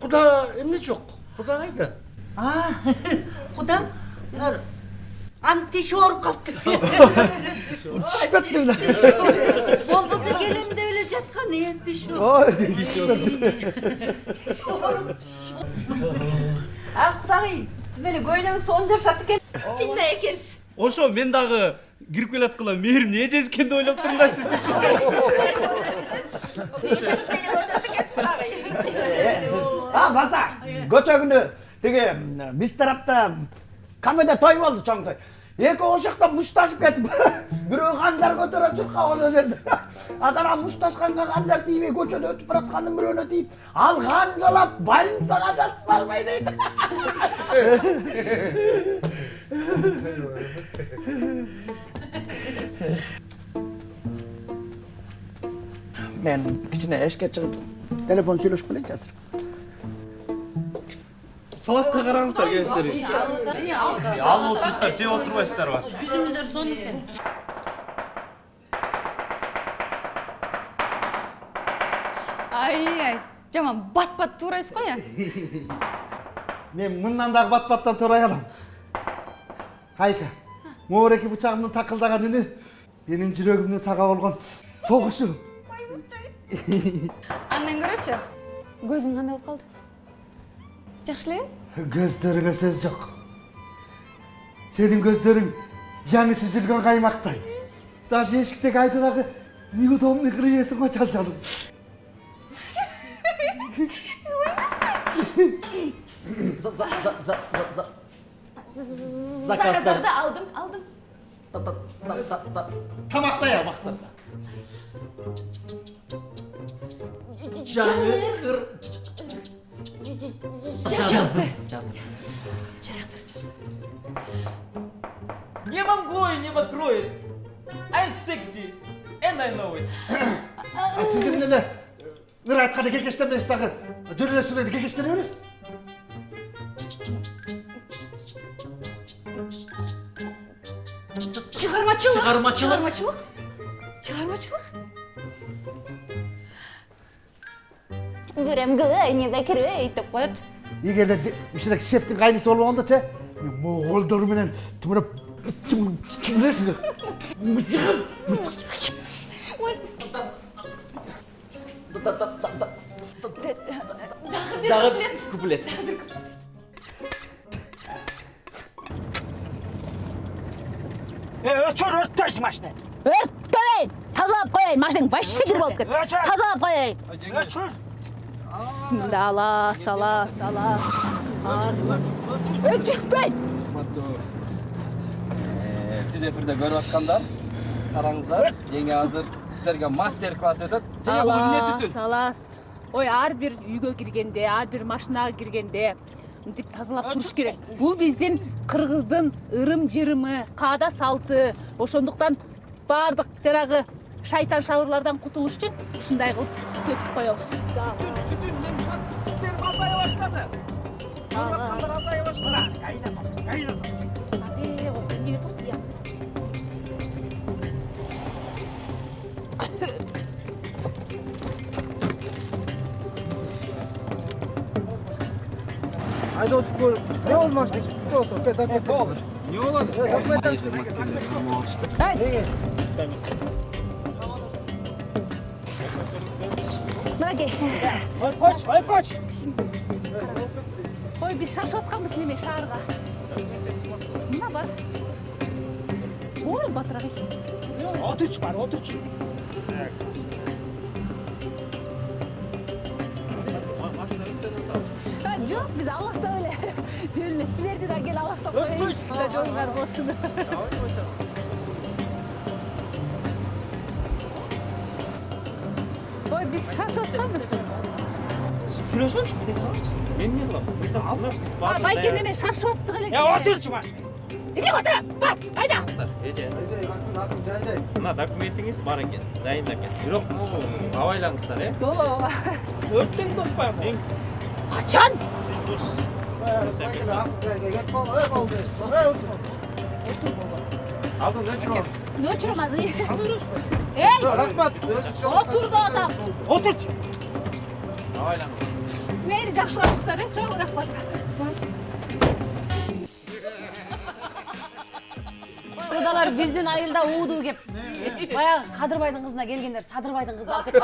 Куда эмне жок? Куда кайда? Кудам? Антиш ооруп калыптыр. Түшпөптүр да. Болбосо келинде эле жаткан тиш Кудагай, демеле көйлөңүз 10 жашат экен. Синна экенсиз. Ошо мен дагы кирип келатканда мээрим не жезгенди ойлоп турмун да сизди. Баса, көчө күнү тиги биз тарапта кафеде той болду, чоң той. Эки ошакта мушташып кетип, бирөө канжар көтөрүп чуркап ошо жерде. Атара мушташканга канжар тийбей көчөдө өтүп бараткандын бирөөнө тийип, ал канжалап больницага жатып барбай дейт. Мен кичине эшикке чыгып телефон сүйлөшүп келейинчи азыр. Салатка караңыздар кеңестер. Ал отурсуздар, жеп отурбайсыздарбы? Жүзүңүздөр сонун экен. Ай, жаман бат-бат туурайсыз го я. Мен мындан дагы бат-баттан турай алам. Айка, моореки бычагымдын такылдаган үнү менин жүрөгүмдүн сага болгон согушу. Андан көрөчү. Көзүң кандай болуп калды? Жакшы эле? Көздөрүңө сөз жок. Сенин көздөрүң жаңы сүзүлгөн каймактай. Даже эшиктеги айдадагы неудобный кресло го чалчалым. Заказдарды алдым. Тамакта я. Жазды. Небо мглой, небо кроет. I'm sexy, and I know it. Siz emне эле ыр айтканда кекештен эмес дагы жөн эле сүйлөйдү, кекештене бересиз. Чыгармачылык. Бүремгілі, небе кірей, деп қойды. Эгерде ушундай шефтин кайнысы болбогондочу, мен колдору менен тумурап Дагы Куплет. Өрттөйсүң машина. Өрткөбөйүн, тазалап коеюн, машинаң вообще кир болуп кетти. Тазалап коеюн. Бисмилла, сала. Өчүкпөйт. Түз эфирде көрүп аткандар, караңыздар, жеңе азыр сиздерге мастер-класс өтөт. Жеңе бул эмне түтүн? Салас. Ой, ар бир үйгө киргенде, ар бир машинага киргенде мынтип тазалап туруш керек. Бул биздин кыргыздын ырым-жырымы, каада салты. Ошондуктан бардык жанагы шайтан шабырлардан кутулуш үчүн ушундай кылып түтөтүп коебуз. Айдоочу көрүп, не болмаш дейт. То'xta, to'xta. Не болады? Мынаке. Qoch. Ой, биз шашып атканбыз неме шаарга. Мына бар. Ой, батырак. Отурчу бар, отурчу. Жоқ, біз аластап эле. Жөн эле силерди да кел аластап коебуз. Жолуңар болсун. Ой, біз шашып атканбыз. Сүйлөшөмчү. Мен не кылам? Мисал алар Байке неме шашып аттык эле. Отурчу баш. Эмне отура? Бас, айда. Эже. Мына документиңиз бар экен, дайындап кет. Бирок абайлаңыздар, Ооба. Өрттөн коркпайбыз. Качан? Алдын өчүрөм. Өчүрмөз. Эй! Рахмат. Отур да адам. Отурчу. Абайлаңыз. Мени жакшылаңыздар, чоң рахмат. Кудалар биздин айылда ууду кеп. Баягы Кадырбайдын кызына келгендер Садырбайдын кызын алып кетти.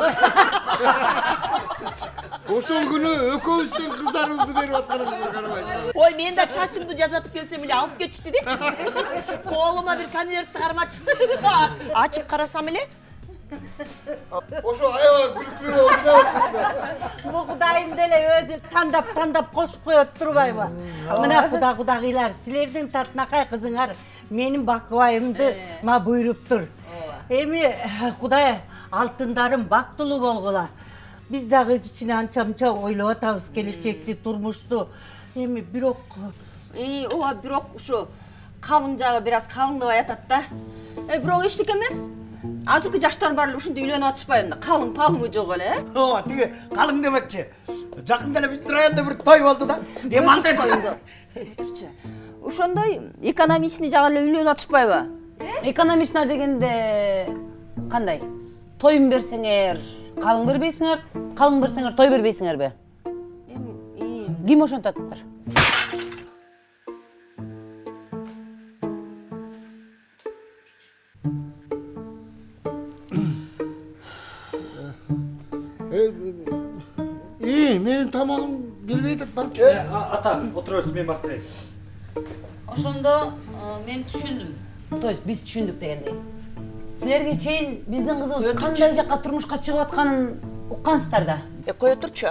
Ошол күнү экөөбүздүн кыздарыбызды берип атканыбызды карабайсың. Ой, мен да чачымды жазатып келсем эле алып кетишти деп. Колума бир конвертти карматышты. Ачып карасам эле Ошо аябай күлкүлүү болду да. бу Кудайым деле өзү тандап кошуп коет турбайбы? Мына кудагыйлар, силердин татынакай кызыңар менин бакыбайымды ма буйруптур. Эми Кудай алтындарым бактылуу болгула. Биз дагы кичине анча-мынча ойлоп атабыз келечекти, турмушту. Эми бирок ооба бирок ушу калың жагы бир аз калыңдабай атат да. Бирок эчтеке эмес. Азыркы жаштар баары ушинтип үйлөнүп атышпайбы да? Калың палыңы жок эле. Ооба, тиги калың демекчи. Жакында эле биздин районда бир той болду да. Эми андай тоюнду. Ошондой экономичный жагы эле үйлөнүп атышпайбы? Экономично дегенде кандай? Тоюн берсеңер, калың бербейсиңер, калың берсеңер, той бербейсиңерби? Ким ошентиптир? Менин тамагым келбей атат бар. Ата, отурабыз, мен барып келейин. Ошондо мен түшүндүм. То есть биз түшүндүк дегендей. Силерге чейин биздин кызыбыз кандай жакка турмушка чыгып атканын уккансыздар да. кое турчу.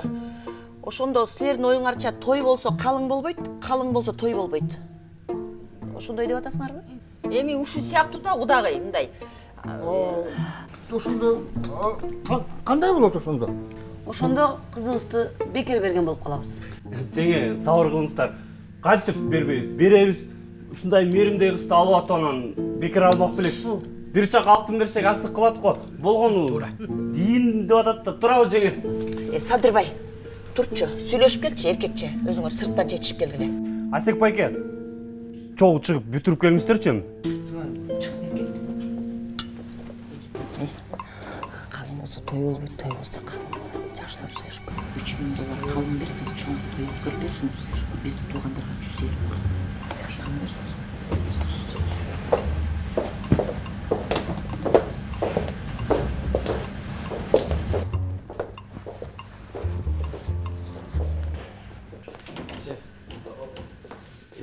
Ошондо силердин оюңарча той болсо калың болбойт, калың болсо той болбойт. Ошондой деп атасыңарбы? Эми ушу сыяктуу да кудагый мындай. Ошондо кандай болот ошондо? Ошондо кызыбызды бекер берген болуп калабыз. Жеңе, сабыр кылыңыздар. Кантип бербейбиз? Беребиз. Ушундай мээримдей кызды алып атып анан бекер алмак белек. Бир чак алтын берсек астык кылат го. Болгону туура. Кийин деп атат да, туурабы жеңе? Садырбай, турчу, сүйлөшүп келчи эркекче. Өзүңөр сырттан жетишип келгиле. Асек байке, чогуу чыгып бүтүрүп келиңиздерчи? Калың болсо той болбойт, той болсо калың болот. Жакшылап сүйлөшпө. 3000 доллар калың берсең, чоң той көрбөсүң. Биздин туугандарга 150 доллар.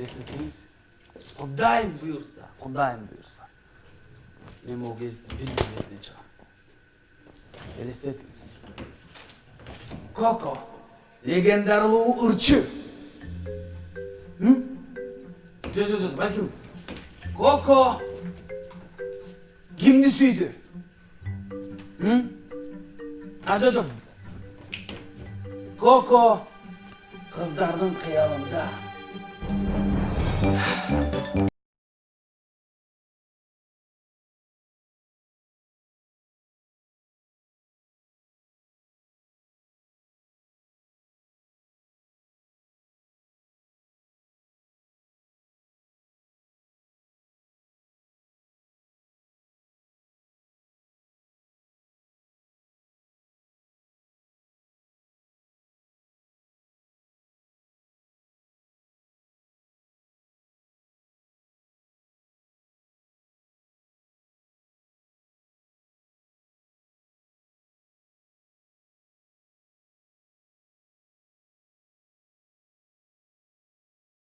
Если siz Kudayım buyursa, ben o kez bilmemekten çıkar. Elestediniz. Koko, legendarlı ırçı. Hı? Söz, bakayım. Koko, kimdi süydü? Hı? Acıcım. Koko, Kızlardan kıyalımda.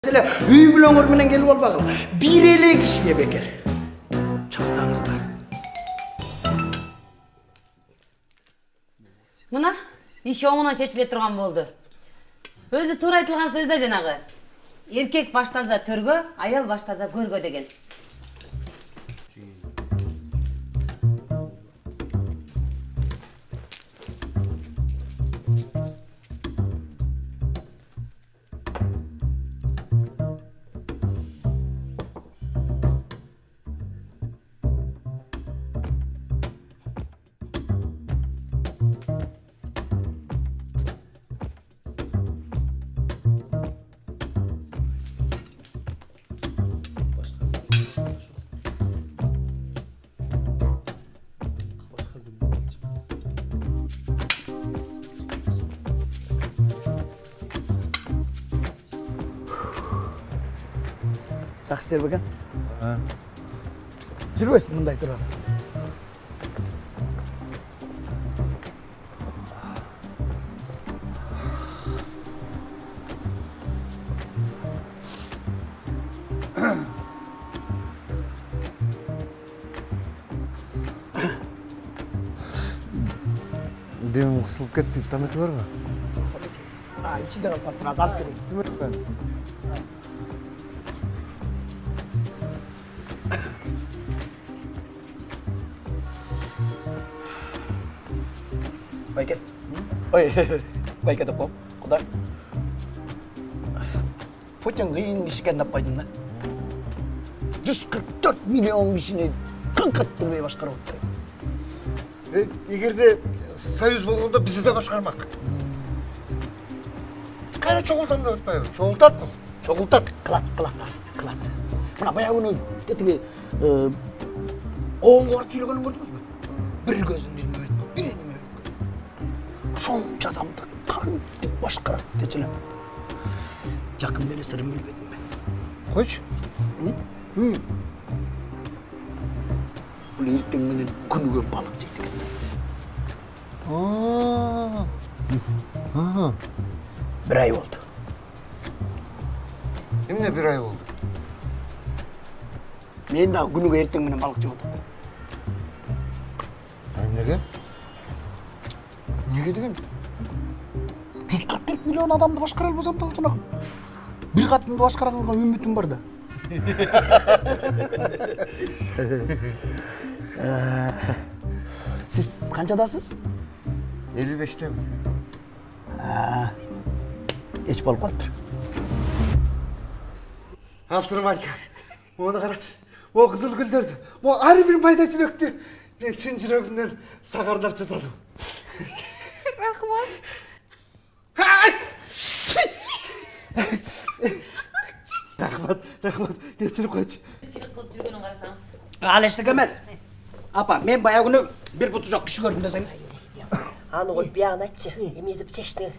Mesela үй бүлөңөр менен келип албагыла. Bir эле кишиге бекер. Чактаңыздар. Мына иш оңунан чечиле турган болду. Өзү туура айтылган сөз да жанагы. Эркек баш таза төргө, аял баш таза көргө деген. Жақсы жер бекен? Жүрбесін мұндай тұрар. Демім қысылып кетті, таметі бар ма? İçinde kapat, biraz alt gerek. Bayket. Ой, Bayket апам, құда. Путин қиын кішіген таппайдың да. 144 миллион кішіне қырықаттырмай башқарып отты. Егерде союз болғанда бізді де башқармақ. Қайра чоғылтам да өтпай, чоғылтат бұл. Чоғылтат, қылат. Мына баяғы күні тетіге оғынға барып сөйлегенін көрдіңіз бе? Bir gözün dilme etme, bir elime etme. Şonca adamda tanıdık başkarat diyeceğim. Yakın deli sırrım bilmedim ben. Koç? Hı? Bu ertengmenin günüge balık yedi. Bir ay oldu. Emine bir ay oldu? Men daha günüge ertengmenin balıkçı oldum. Nege? Nege degen? 144 milyon adamды башкара албасам да жана. Bir катымды башкарганга үмүтүм бар да. Siz kançadasız? 55'te mi? Geç balık battır. Altınım Ayka. Onu karaç. O kızıl güldürdü. O ayrı bir payda çüröktü. Ben çın çürögünden sakarnap çasadım. Rahmat. Rahmat. Geçirip koyç. Жүргөнүн карасаңыз. Aleşlik emez. Apa, men bayağı günü bir butucak kişi gördüm deseniz. Аны коюп биягын айтчы. Эмне деп чечтиңер?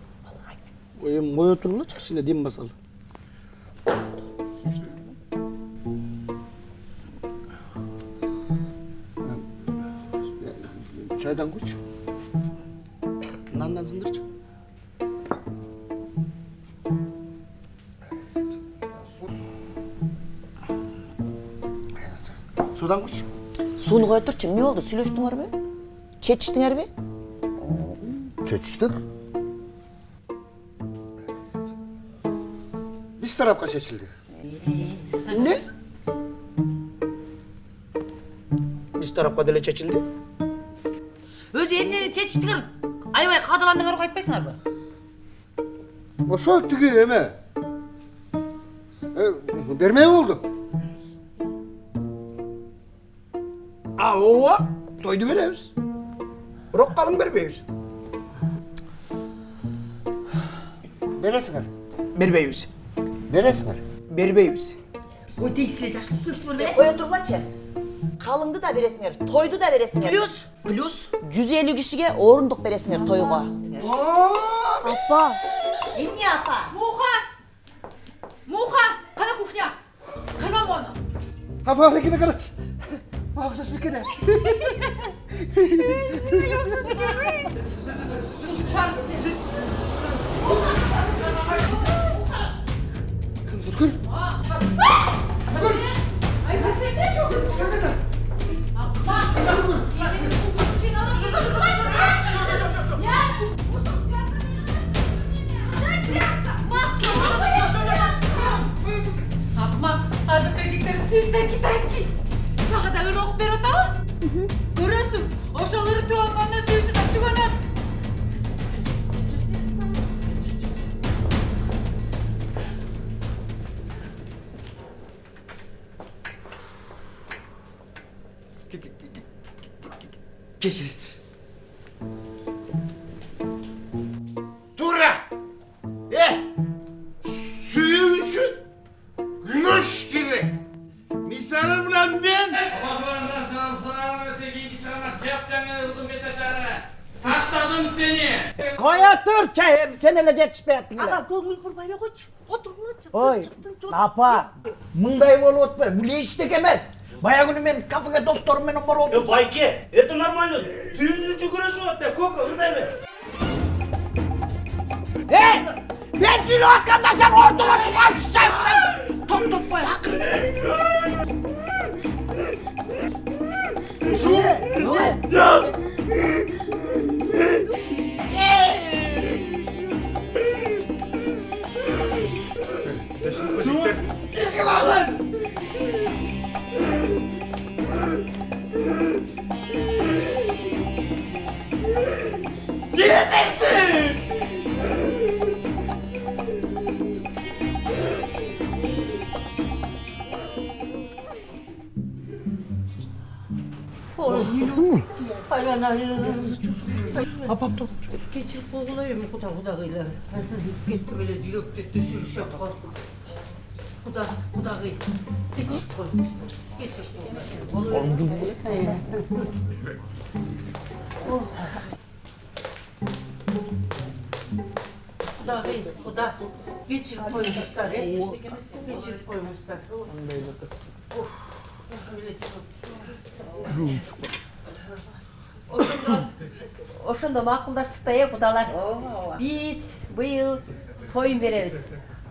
Moy oturula çıksın diyeyim basalı. Çaydan koç. Nandan zındırç. Sudan koç. Суны қоя тұршы, не oldu? Сөйлештіңер бе? Четіштіңер бе? Çeçiştik. Biz tarafka seçildi. Ne? Biz tarafka dele çeçildi. Өзү эмнени чечтиңер? Аябай кадаландыңар го айтпайсыңарбы? Ошо тиги эме. Бермей болду. Ооба, тойду беребиз. Бирок калың бербейбиз. Бересиңер. Бербейбиз. Бересиңер. Бербейбиз. Ой, тегисіле жашылып сөйлештіңдер ме? Қоя тұрғылачы. Қалыңды да бересіңер, тойды да бересіңер. Плюс 150 кишиге орындық бересіңер тойға. Апа. Эмне апа? Муха! Қана кухня! Қана оны! Апа, бекене карачы. Мағышаш бекене. Ақмақ, азық еркектердің сөзінен китайский. Саған да ұрық бер отауы? Көресің, ошалары туғанғанда сөзі түгенен. Кечиресиздер. Тура! Suyu üçün güneş gibi. Misalim lan ben. Taşladım seni. Koya tur çayım, sen ele жетишпей Аға, көңіл бұрмай қойшы. Отырғылачы. Ой, апа, мындай болуп отпой, бул эчтек эмес. Баягы күнү мен кафеге досторум менен барып отурсам. Байке, это нормально. Сүйүнчү күрөшүп атты, Кока, ырдай бер. Ben seni hakkında sen ortaya çıkarsın. Top koy hakkını. Апам топ. Keçip boğulayım kudağıyla. Gitti böyle yürekte düşürüş yapar. Kudağı. Geçip koymuş. Geçip Kudağı. Geçip koymuşlar. Geçip koymuşlar. Ошондо макулдаштык да кудалар. Биз быйыл той беребиз.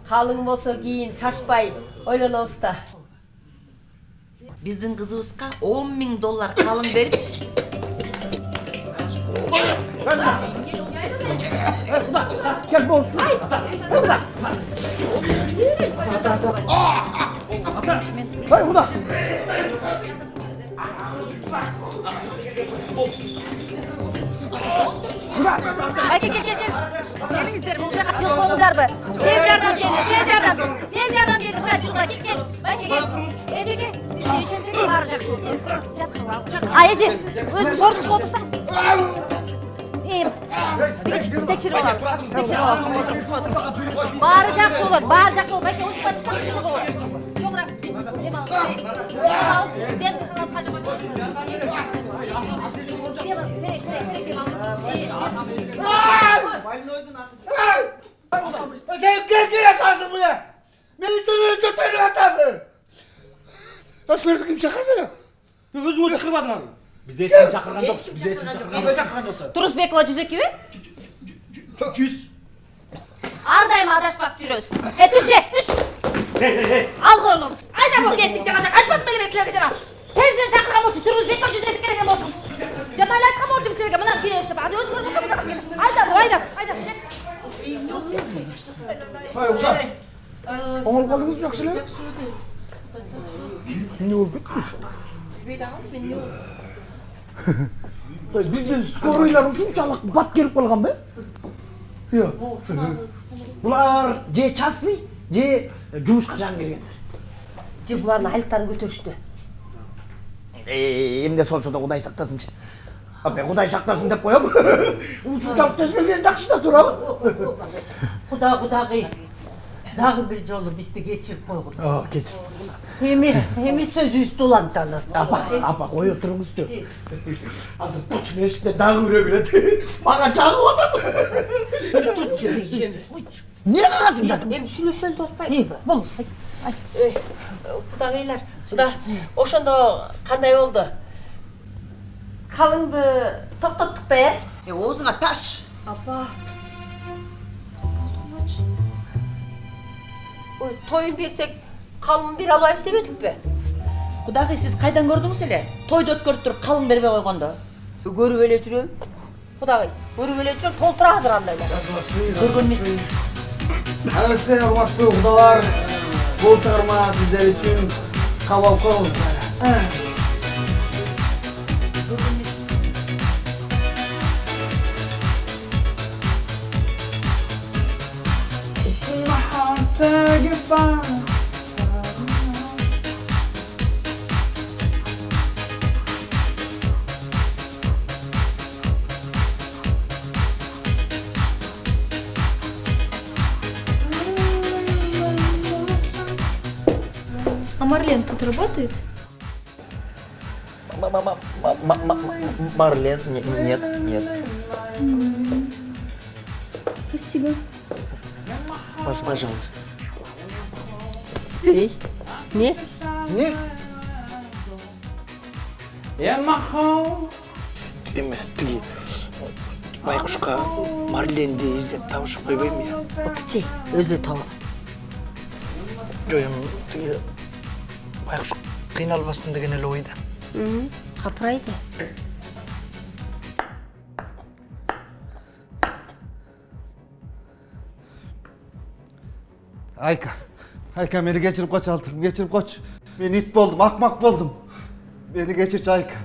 Калың болсо кийин шашпай ойлонобуз да. Биздин кызыбызга $10.000 калың берип. Gel bolsun. Hay kuda. Gel. Gelingizler, bu jaga kelip koyuңуздарбы? Tez yordam geldi, tez yordam. Tez yordam geldi, şurada gel. Bayke gel. Ejeke, işensek bari жакшы болот. Эже, өзүңүз ордуңузга отурсаңыз. Tekşirip alalım. Bari жакшы болот, Байке, ушпай турсаңыз да болот. Чоңураак нем алыңыз. Бен де салат качып коюңуз. Sen kendine sarsın bu ya. Beni çocuğu çöteyle atamı. Nasıl verdik kim çakırdı ya? Özümü çıkırmadın abi. Bize için çakırgan yok. Bize için çakırgan yok. Турусбекова Жүзекеби? 200. Ардайым адашпас жүрөбүз. Түшче, түш. Ал колуңду. Айда бол кеттик жана жак. Айтпадым эле мен силерге жана. Терсинен чакырган болчу, Турусбекова Жүзекеби керек болчу. Жана эле айткан болчумун силерге, мына келебиз деп. Азыр өзүңөр болсо мына. Айда. Hay uda. Oğul balığız жақсы эле. Ne oldu kız? Bizden skoroylar ушунчалык бат келип калган бе? Yok. Булар же частный, же жумушка жан келгендер. Же булардын айлыктарын көтөрүштү. Эмне болсо да Кудай сактасынчы. Мен Кудай сактасын деп коем. Ушунчалык тез келген жакшы да турабы? Кудагый. Дагы бир жолу бизди кечирип койгула. Кечир. Эми сөзүбүздү уланталы. Апа, кое туруңузчу. Азыр кочун эшикте дагы бирөө кирет. Мага жагып атат. Турчу. Эмне кыласың жатып? Эми сүйлөшөлү деп атпайсызбы? Бол. Кудагыйлар, ошондо кандай болду? Калыңды токтоттук да, Оозуңа таш. Апа. Ой, тойун берсек, калын бере албайбыз дебедикпи? Кудагый, сиз кайдан көрдүңүз эле? Тойду өткөрүп туруп калың бербей койгондо. Көрүп эле жүрөм. Кудагый, көрүп эле жүрөм, толтура азыр андайлар. Көргөн эмеспиз. Алысы, урматтуу кудалар, бул чыгарма сиздер үчүн кабыл коңуздар. А Марлен тут работает? Марлен? Нет. Спасибо. Пожалуйста. Эй, не? Эме, тиги байкушка Марленди издеп табышып койбойм я. Отучей, өзү табыл. Жоюм, тиги байкуш кыйналбасын деген эле ойда. Капырайды. Ayka beni geçirip koç altım, geçirip koç. Ben it boldum, akmak boldum. Beni geçir Ayka.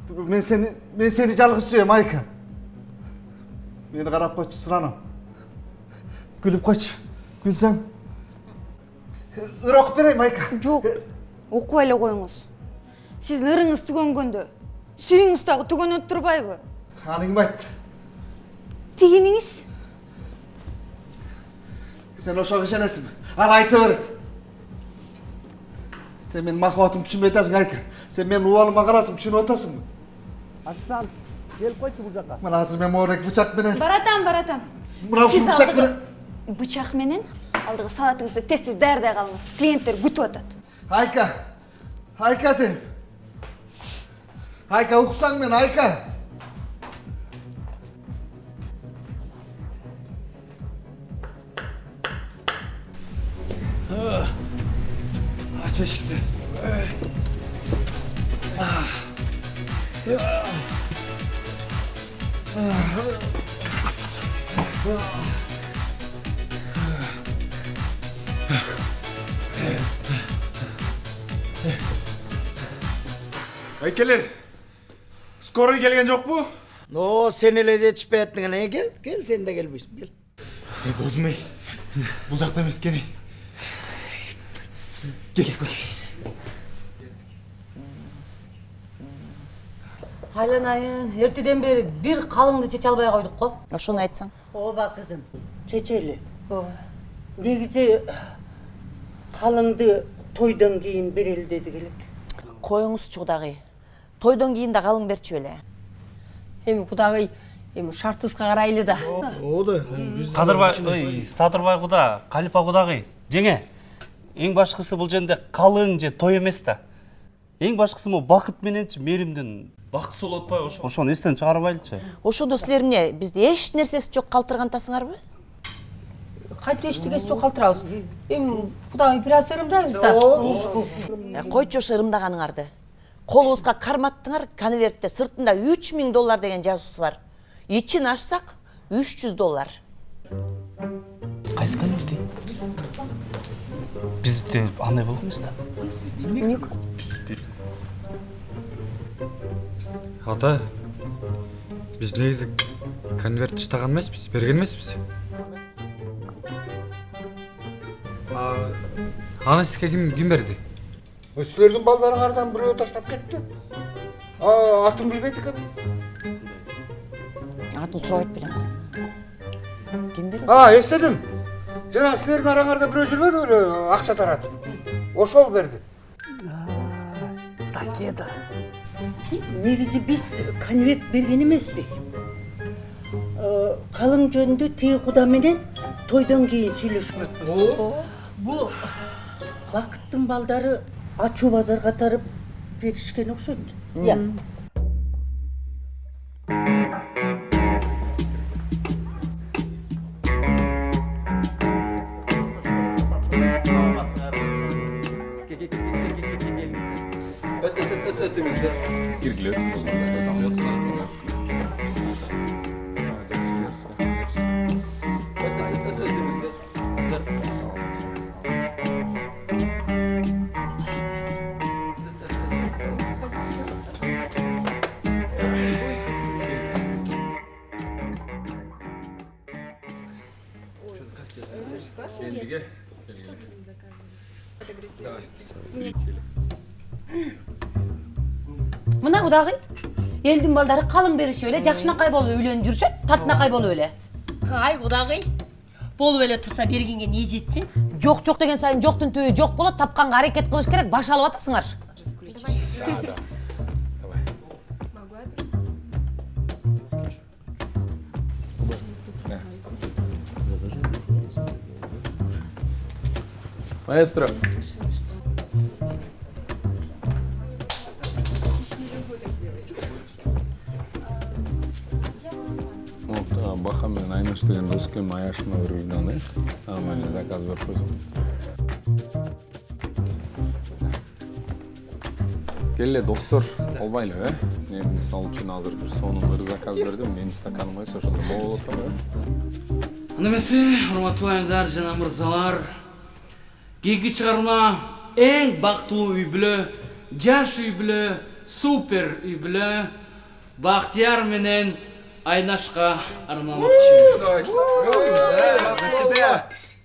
Ben seni жалгыз сүйем Ayka. Beni karap koç sıranam. Gülüp koç, gülsem. Ыр окуп берейин Ayka. Жок, окуп эле коюңуз. Сиздин ырыңыз түгөнгөндө, сүйүңүз дагы түгөнөп турбайбы? Аны ким айтты? Тигиниңиз. Sen ошого ишенесиңби? Аны айта берет. Sen менин махабатымды түшүнбөй атасың Ayka. Sen менин убалыма карасың, түшүнүп атасыңбы? Аслан, келип койчу бул жака. Мен азыр мен моорек бычак менен. Баратам. Мына ушул бычак менен. Бычак менен алдыгы салатыңызды тез даярдай калыңыз. Клиенттер күтүп атат. Ayka дейм. Ayka уксаң мен, Ayka. Aç eşikti. Aykeler, skoroy gelgen жок бу? No, sen эле жетишпей аттың эле. Кел, сен де келбейсиң, кел. Досым ей, бұл жақта емес кене. Кет көз. Айланайын, эртеден бери бир калыңды чече албай койдук го. Ошону айтсаң. Ооба кызым, чечели. Негизи калыңды тойдон кийин берели дедик элек. Коюңузчу Кудагый. Тойдон кийин да калың берчү эле. Эми Кудагый, эми шартыбызга карайлы да. Оода. Садырбай куда, Калипа кудагый. Жеңе, эң башкысы бул жерде калың же той эмес да. Эң башкысы могу бакыт мененчи мээримдин бактысы болуп атпайбы, ошону эстен чыгарбайлычы. Ошондо силер эмне, бизди эч нерсеси жок калтыргантасыңарбы? Кантип эчтегеси жок калтырабыз. Эми Кудагый бир аз ырымдайбыз да. Койчу ошо ырымдаганыңарды. Колубузга карматтыңар, конвертте сыртында $3000 деген жазуусу бар. Ичин ачсак $300. Кайсы конверти? Бизде андай болгон эмес да. Эмнеге? Ата, біз негізі конверт іштаған емеспіз, берген емеспіз. Аны сизге ким берди? Силердин балдарыңардан бирөө таштап кетти. Атын билбейт экен. Атын сурабайт белең. Ким берди? Эстедим. Жана силердин араңарда бирөө жүрбөдү эле акча таратып. Ошол берди. Такеда. Негизи биз конверт берген эмеспиз. Калың жөнүндө тиги куда менен тойдон кийин сүйлөшмөкпүз. Бу Бакыттын балдары ачуу базар катарып беришкен окшойт. Я. Мына кудагый элдин балдары калың беришип эле жакшынакай болуп үйлөнүп жүрүшөт, татынакай болуп эле. Ай кудагый, болуп эле турса бергенге не жетсин? Жок деген сайын жоктун түбү жок болот, тапканга аракет кылыш керек, баш алып атасыңар. Маэстро. Баха менен Айныш деген доске маяшына өргүлдөн, нормальный заказ берип койсом. Келе достор, болбайлы, Мен мисалы үчүн азыр бир сонун бир заказ бердим, менин стаканым койсо ошондо болот атпайбы? Анда эмесе, урматтуу айымдар жана мырзалар, кийинки чыгарма эң бактылуу үй бүлө, жаш үй бүлө, супер үй бүлө Бактияр менен Айнашка арналмакчы.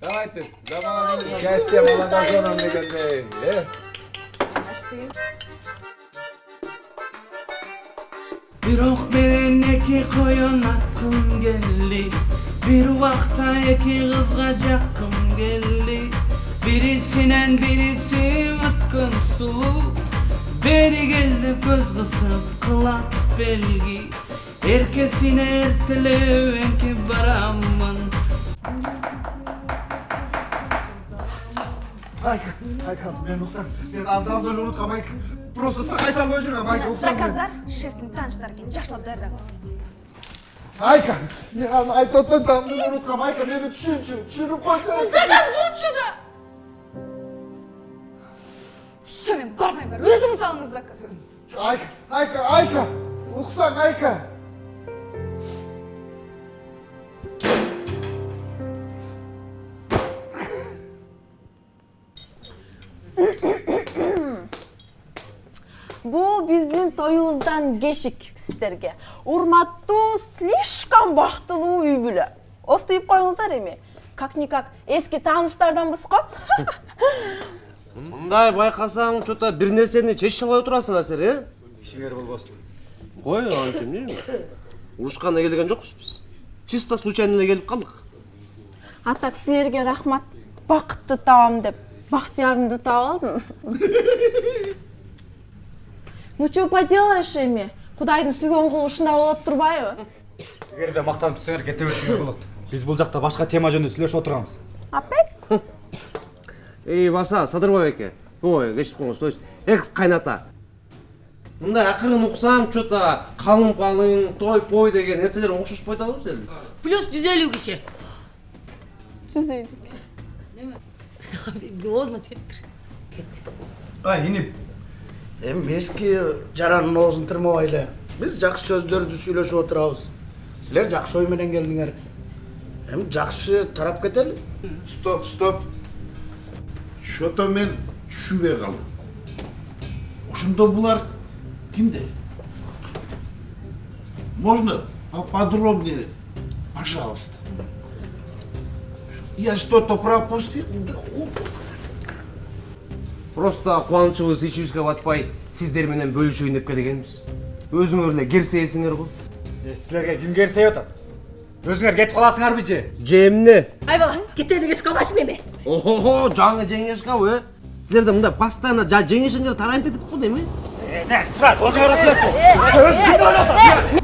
Давайте, счастья молодоженам дегендей. Бирок менен эки коюн аткым келди, бир убакта эки кызга жаккым келди. Бирисинен бириси өткөн сулуу, бери келип көз кысып кылат белги. Эркесине эртелеп эңкип барамын. Айка, мен уксам. Мен андамды унуткам, Айка. Просто сакайта албай жүргөм, Айка, уксам. Заказдар шефтин тааныштары экен, жакшылап даярдап койду. Айка, мен аны айтып атпайм, тамды унуткам, Айка, мени түшүнүп койчу. Заказ болчу да. Всё, мен бармайм, өзүңүз алыңыз заказ. Айка, уксаң, Айка. Бу биздин тоюбуздан кешик сиздерге. Урматтуу, слишком бактылуу үй бүлө. Остуйуп коюңуздар эми. Как-никак эски тааныштарданбыз го. Мындай байкасаң, чота бир нерсени чечип албай отурасыңар силер, Ишиңер болбосун. Кой, анча эмне? Урушканга келген жокпуз биз. Чисто случайно эле келип калдык. Атак силерге рахмат. Бакытты табам деп Бактиярымды таап алдым. Ну что поделаешь эми? Кудайдын сүйгөн кулу ушундай болот турбайбы? Эгерде мактанып түшсөңөр кете берсеңер болот. Биз бул жакта башка тема жөнүндө сүйлөшүп отурганбыз. Опять? Эй, Баса, Садырбай эке. Ой, кечирип коңуз, то есть экс кайната. Мындай акырын уксам, чота калың-палың, той-пой деген нерселер окшошпой атабыз эле. Плюс 150 киши. 150 киши. Оозума кетти. Инип. Эски жаранын оозун тырмабайлы. Биз жакшы сөздөрдү сүйлөшүп отурабыз. Силер жакшы ой менен келдиңер. Жакшы тарап кетели. Стоп. Что-то мен түшүнбөй калдым. Ошондо булар кимде? Можно поподробнее, пожалуйста? Я что-то пропустил? Просто кубанычыбыз ичибизге батпай сиздер менен бөлүшөйүн деп келгенбиз. Өзүңөр эле керсейсиңер го. Силерге ким керсей атат? Өзүңөр кетип каласыңарбы же? Же эмне? Ай бала, кетпейде кетип калбайсың эми? Охо, жаңы жеңешкабы? Силерде мындай постоянно жеңешеңер тарайып кетип калды эми? Турар, өзүңөр отурчу.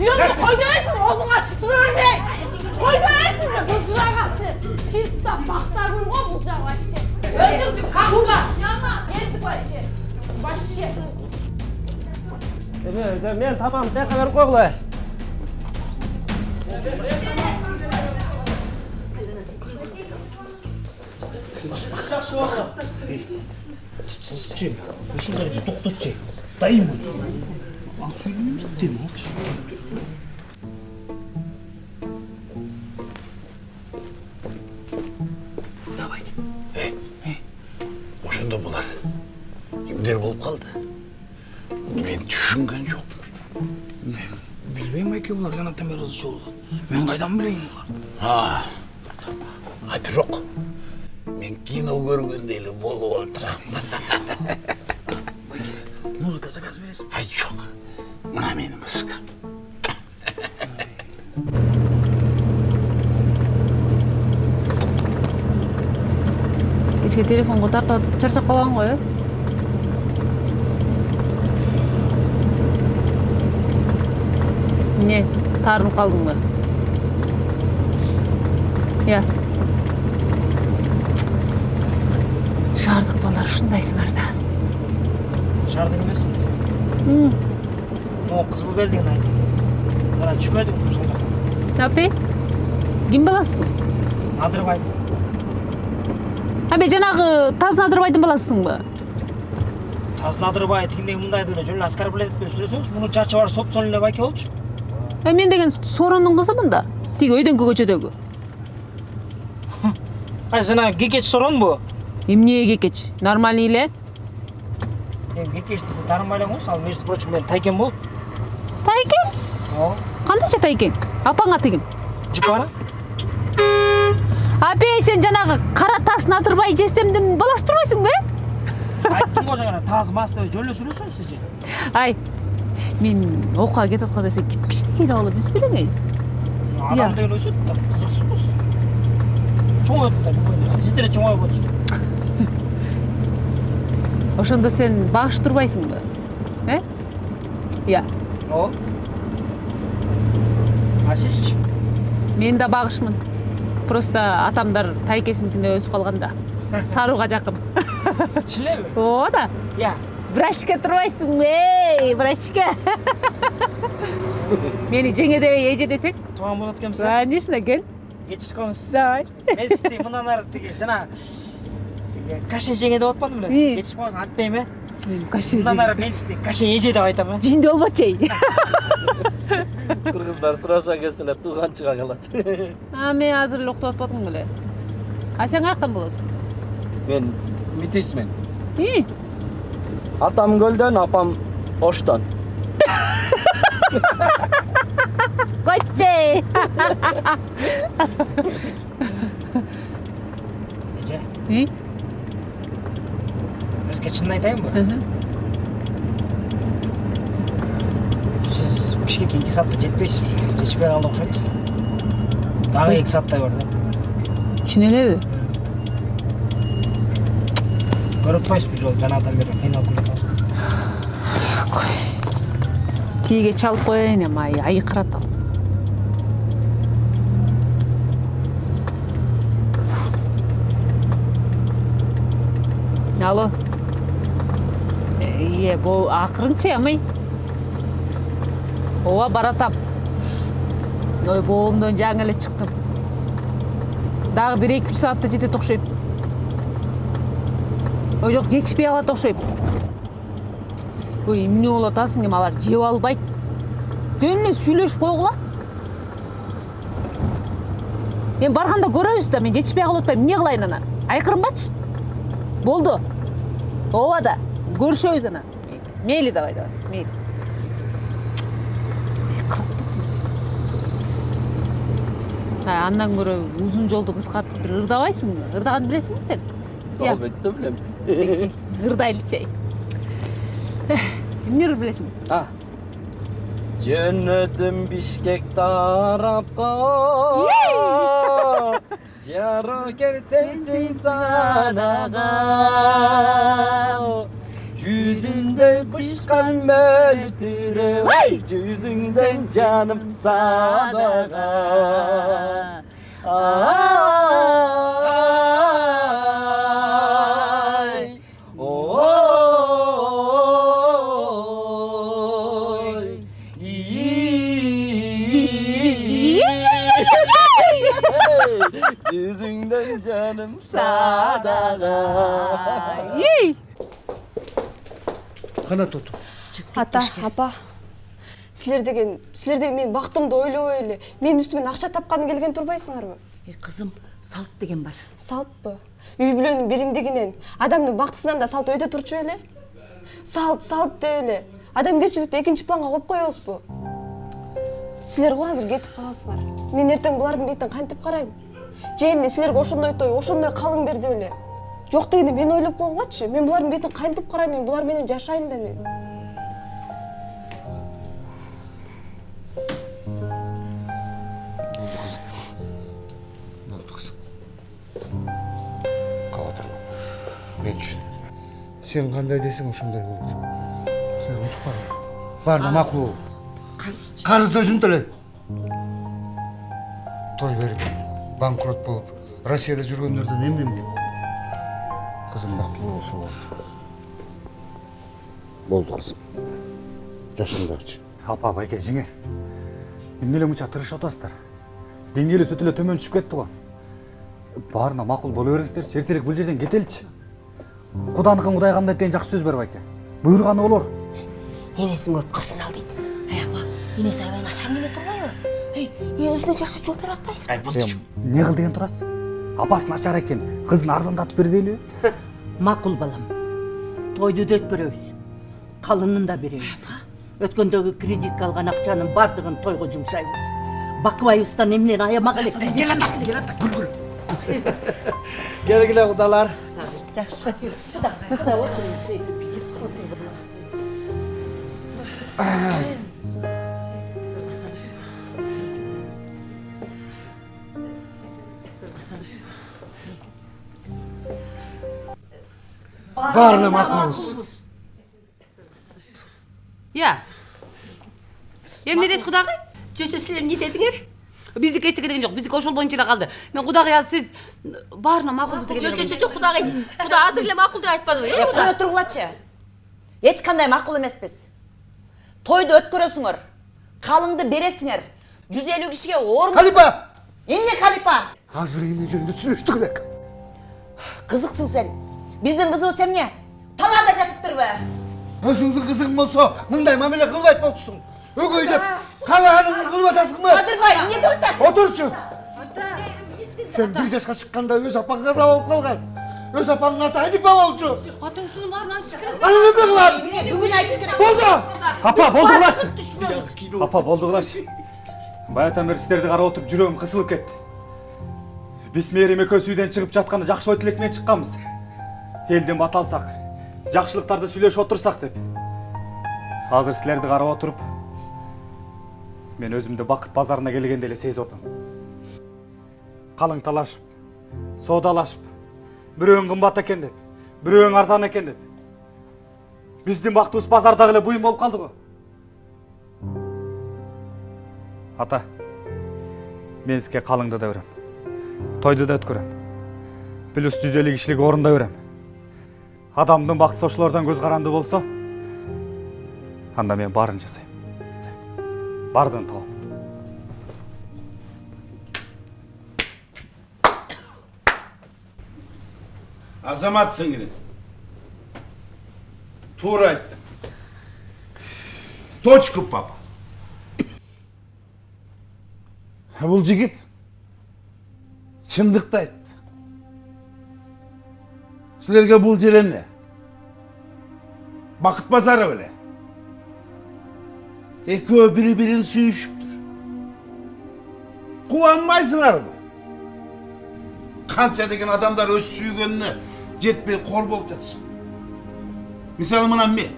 Yolda koydaysın, ağzını açıp duruyorum ben. Koydaysın be, bıcırağası. Çift'ten baktarım o bıcırağı başı. Öldürdüm, kalkma. Yanma, geldi başı. Başı. Men tamam, tekrar verip koygula. Cem, ушундай токтотчу. Дайым. Ал сөйлөйм деп алчы. Давай. Ошондо булар. Кимдер болуп калды? Мен түшүнгөн жокмун. Билбейм эки булар жанатан бери ызы жолу. Мен кайдан билейин булар? Бирок мен кино көргөндөй эле болуп отурам. Музыка заказ бересиң? Ай жок. Мына менин музыка. Кечке телефонго тартатып чарчап калган го, Не, таарынып калдыңбы? Шаардык балдар ушундайсыңар да. Шаардык эмесми? О, кызыл белдигин айт. Мына түшпөдүңүз ошондо. Апи? Ким баласысың? Адырбай. Абе жанагы Тазын Адырбайдын баласысыңбы? Тазын Адырбай тигиндеги мындайды эле жөн оскорблять этип сүйлөсөңүз, мунун чачы бар Сопсон эле байке болчу. Мен деген Сорондун кызымын да. Тиги өйдөңкү көчөдөгү. Кайсы жанагы Кекеч Соронбу? Эмне Кекеч? Нормальный эле? Кекеч десе таарынбайлаңыз, ал между прочим мен Тайкен болуп. Тайкен? Ооба. Кандайча Тайкен? Апаң аты ким? Жупара. Апе, сен жанагы Кара Тасын Адырбай жестемдин баласы турбайсыңбы? Айттым го жана таз масты жөн эле сүйлөсөңүз же. Ай, мен окууга кетип атканда сен кичинекей эле бала эмес белең? Адам деген өсөт да, кызыксыз. Чоңойт да, сиздер чоңоюп атышты. Ошондо сен багыш турбайсыңбы? Ооба. А сизчи? Мен да багышмын. Просто атамдар тайкесинкине өсүп калган да. Сарууга жакын. Чын элеби? Ооба да. Брачка турбайсыңбы? Брачка. Мени жеңедебей эже десек? Тууган болот экенбиз. Конечно, кел. Кечишкенбиз. Давай. Мен сизди мындан ары тиги жана Каше жеңе деп атпадым беле. Кечип калсаң атпайм э? Каше мындан ары мен сизди Каше эже деп айтам э? Жинде болбочу эй. Кыргыздар сураша келсе эле тууган чыга калат. Мен азыр эле уктап атпадым беле. А сен каяктан болосуң? Мен Митисмен. Атам Көлдөн, апам Оштон. Коччей. Эже. Өзгө чынын айтайынбы? Сиз Бишкекке 2 саатта жетпейсиз уже. Жетишпей калды окшойт. Дагы 2 сааттай бар да. Чын элеби? Көрүп атпайсызбы жол жанадан бери кыйналып келатабыз. Тиге чалып коеюн эми айкырат ал. Алло. Бул акырынчы амай. Ооба баратам. Ой, боомдон жаңы эле чыктым. Дагы 1-2 саатта жетет окшойт. Ой, жок, жетишпей калат окшойт. Ой, эмне болуп атасың эми, алар жеп албайт. Жөн эле сүйлөшүп койгула. Мен барганда көрөбүз да, мен жетишпей калып атпайм, эмне кылайын ана? Айкырынбачы. Болду. Ооба да, көрүшөбүз ана. Мейли, давай, мейли. андан көрө узун жолду кыскартып бир ырдабайсыңбы? Ырдаганды билесиңби сен? Албетте билем. Ырдайлычы. Эмне билесиң? Жөнөдүм Бишкек тарапка. Жаро керсейсиң санага. Жүзүңдөн кушкан мөлтүрөп, жүзүңдөн жаным садага. Ай, ой, жүзүңдөн жаным садага. Қана тұту. Ата, апа. Силер деген мен бактымды ойлобой эле мен үстүмөн акча тапканы келген турбайсыңарбы? Кызым, салт деген бар. Салтпы? Үй бүлөнүн биримдигинен адамдын бактысынан да салт өйдө турчу эле. Салт деп эле адамгерчиликти экинчи планга коюп коебузбу? Силер го азыр кетип каласыңар. Мен эртең булардын бетин кантип карайм? Же эмне силерге ошондой той, ошондой калың берди эле? Жок дегенде мен ойлоп койгулачы. Мен булардын бетин кантип карайм? Мен булар менен жашайм да мен. Болду кызым. Кабатырлама. Мен үчүн. Сен кандай десең ошондой болот. Сен унутпа. Баарына макул бол. Карызды өзүң төлөй. Той берип, банкрот болуп, Россияда жүргөндөрдөн эмне? Кызым бактылуу болсо болду. Болду кызым. Жашыңдарчы. Апа, байке, жеңе. Эмне эле мынча тырышып атасыздар? Деңгээли өтө эле төмөн түшүп кетти го. Баарына макул боло бериңиздерчи, эртерээк бул жерден кетеличи. Куданыкың Кудай кандай экен жакшы сөз бер байке. Буйруганы болор. Энесин көрүп кызын ал дейт. Апа, энеси аябай начар неме турбайбы? Өзүнө жакшы жооп берип атпайсың? Не кыл деген турасыз? Апасы начар экен, кызын арзандатып бер дейли. Макул балам. Тойду да өткөрөбүз. Калыңын да беребиз. Өткөндөгү кредитке алган акчанын бардыгын тойго жумшайбыз. Бакыбайыбыздан эмнени аямак элек. Кел ата, гүл. Келгиле кудалар. Жакшы. Баарына макулбуз. Я. Эмне дейсиз кудагый? Чөчө силер эмне дедиңер? Биздики эчтеке деген жок. Биздики ошол боюнча эле калды. Мен кудагый азыр сиз баарына макулбуз деген. Жок, кудагый. Куда азыр эле макул деп айтпадыбы? Кое тургулачы. Эч кандай макул эмеспиз. Тойду өткөрөсүңөр. Калыңды бересиңер. 150 кишиге орун. Калипа! Эмне Калипа? Азыр эмне жөнүндө сүйлөштүк элек. Кызыксың сен. Биздин кызыбыз эмне? Талаада жатыптырбы? Өзүңдүн кызың болсо, мындай мамиле кылбайт болчусуң. Өгөй деп, калааның кылып атасыңбы? Кадырбай, эмне деп атасың? Отурчу. Сен 1 жашка чыкканда өз апаң каза болуп калган. Өз апаңдын аты Анипа болчу. Ата ушунун баарын айтыш керек. Аны эмне кылам? Бүгүн айтыш керек. Болду. Апа, болдугулачы. Апа, болдугулачы. Баятан бери сиздерди карап отуруп жүрөгүм кысылып кетти. Биз Мээрим экөөбүз үйдөн чыгып жатканда жакшы ой тилек менен чыкканбыз. Элден бат алсак, жакшылыктарды сүйлөшүп отурсак деп. Азыр силерди карап отуруп, мен өзүмдү бакыт базарына келгенде эле сезип атам. Калың талашып, соодалашып, бирөөң кымбат экен деп, бирөөң арзан экен деп. Биздин бактыбыз базардагы эле буюм болуп калды го. Ата, мен сизге калыңды да берем. Тойду да өткөрөм. Плюс 150 кишилик орун да берем. Адамдын баксы ошолордон көз каранды болсо, анда мен баарын жасайм. Бардыгын табам. Азамат сіңірін. Тура айттым. Точку, папа. Бул жигит чындыкты айтты. Силерге бул жер эмне? Бакыт базары беле. Экөө бири-бирин сүйүшүптүр. Kuvvanmaysınlar mı? Kança degen adamlar öz süygönüne jetpey kol bolup жатыр. Misалы мына мен.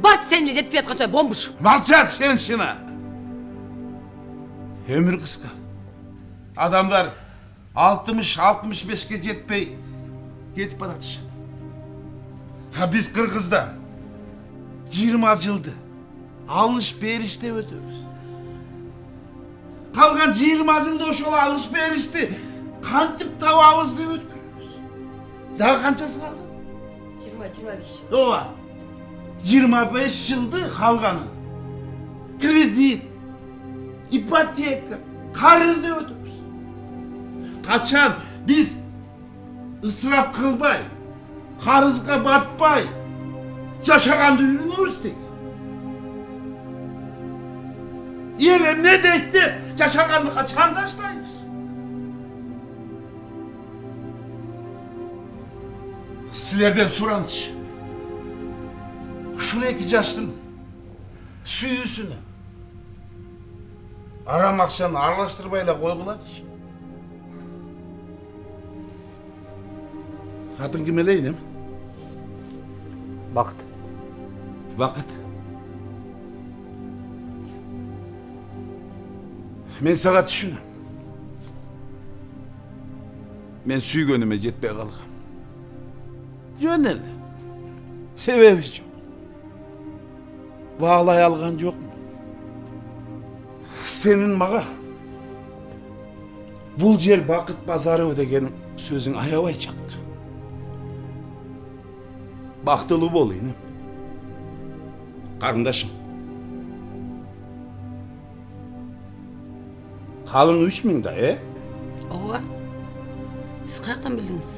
Barç seninle жетip жатқан сөй бомбуш. Молчат женщина. Ömür kıska. Adamlar 60-65'ke jetpey ketip baratышат. Ha biz Kırgız'da 20 yıldı alış-berişte ötüyoruz. Kalgan 20 yılda oşola alış-berişti kantip tavamızda ötkürüyoruz. Daha kançası kaldı? 20-25. Ova. 25 yıldı kalganı. Kredi, ipoteka, karızda ötüyoruz. Kaçan biz ısrap kılbay, karızga batpay, yaşagandı yürümüzdük. Yerem ne dekti, yaşagandı kaçandaştayız. Sizlerden soranış. Şunu ekeceğim. Süyüsünü. Aram akşamı arlaştırmayla koygular. Adın kim eleydim? Vakit. Vakit. Men sağa düşünüm. Men süygönüme jetpey kalgam. Jönel. Sebebi yok. Bağlay algan yok mu? Senin mağa bul jer bakıt bazarı degen sözün ayabay çaktı. Baktılı bol inim. Karındaşım. Kalın 3000 da Ova. Siz kayaktan bildiniz?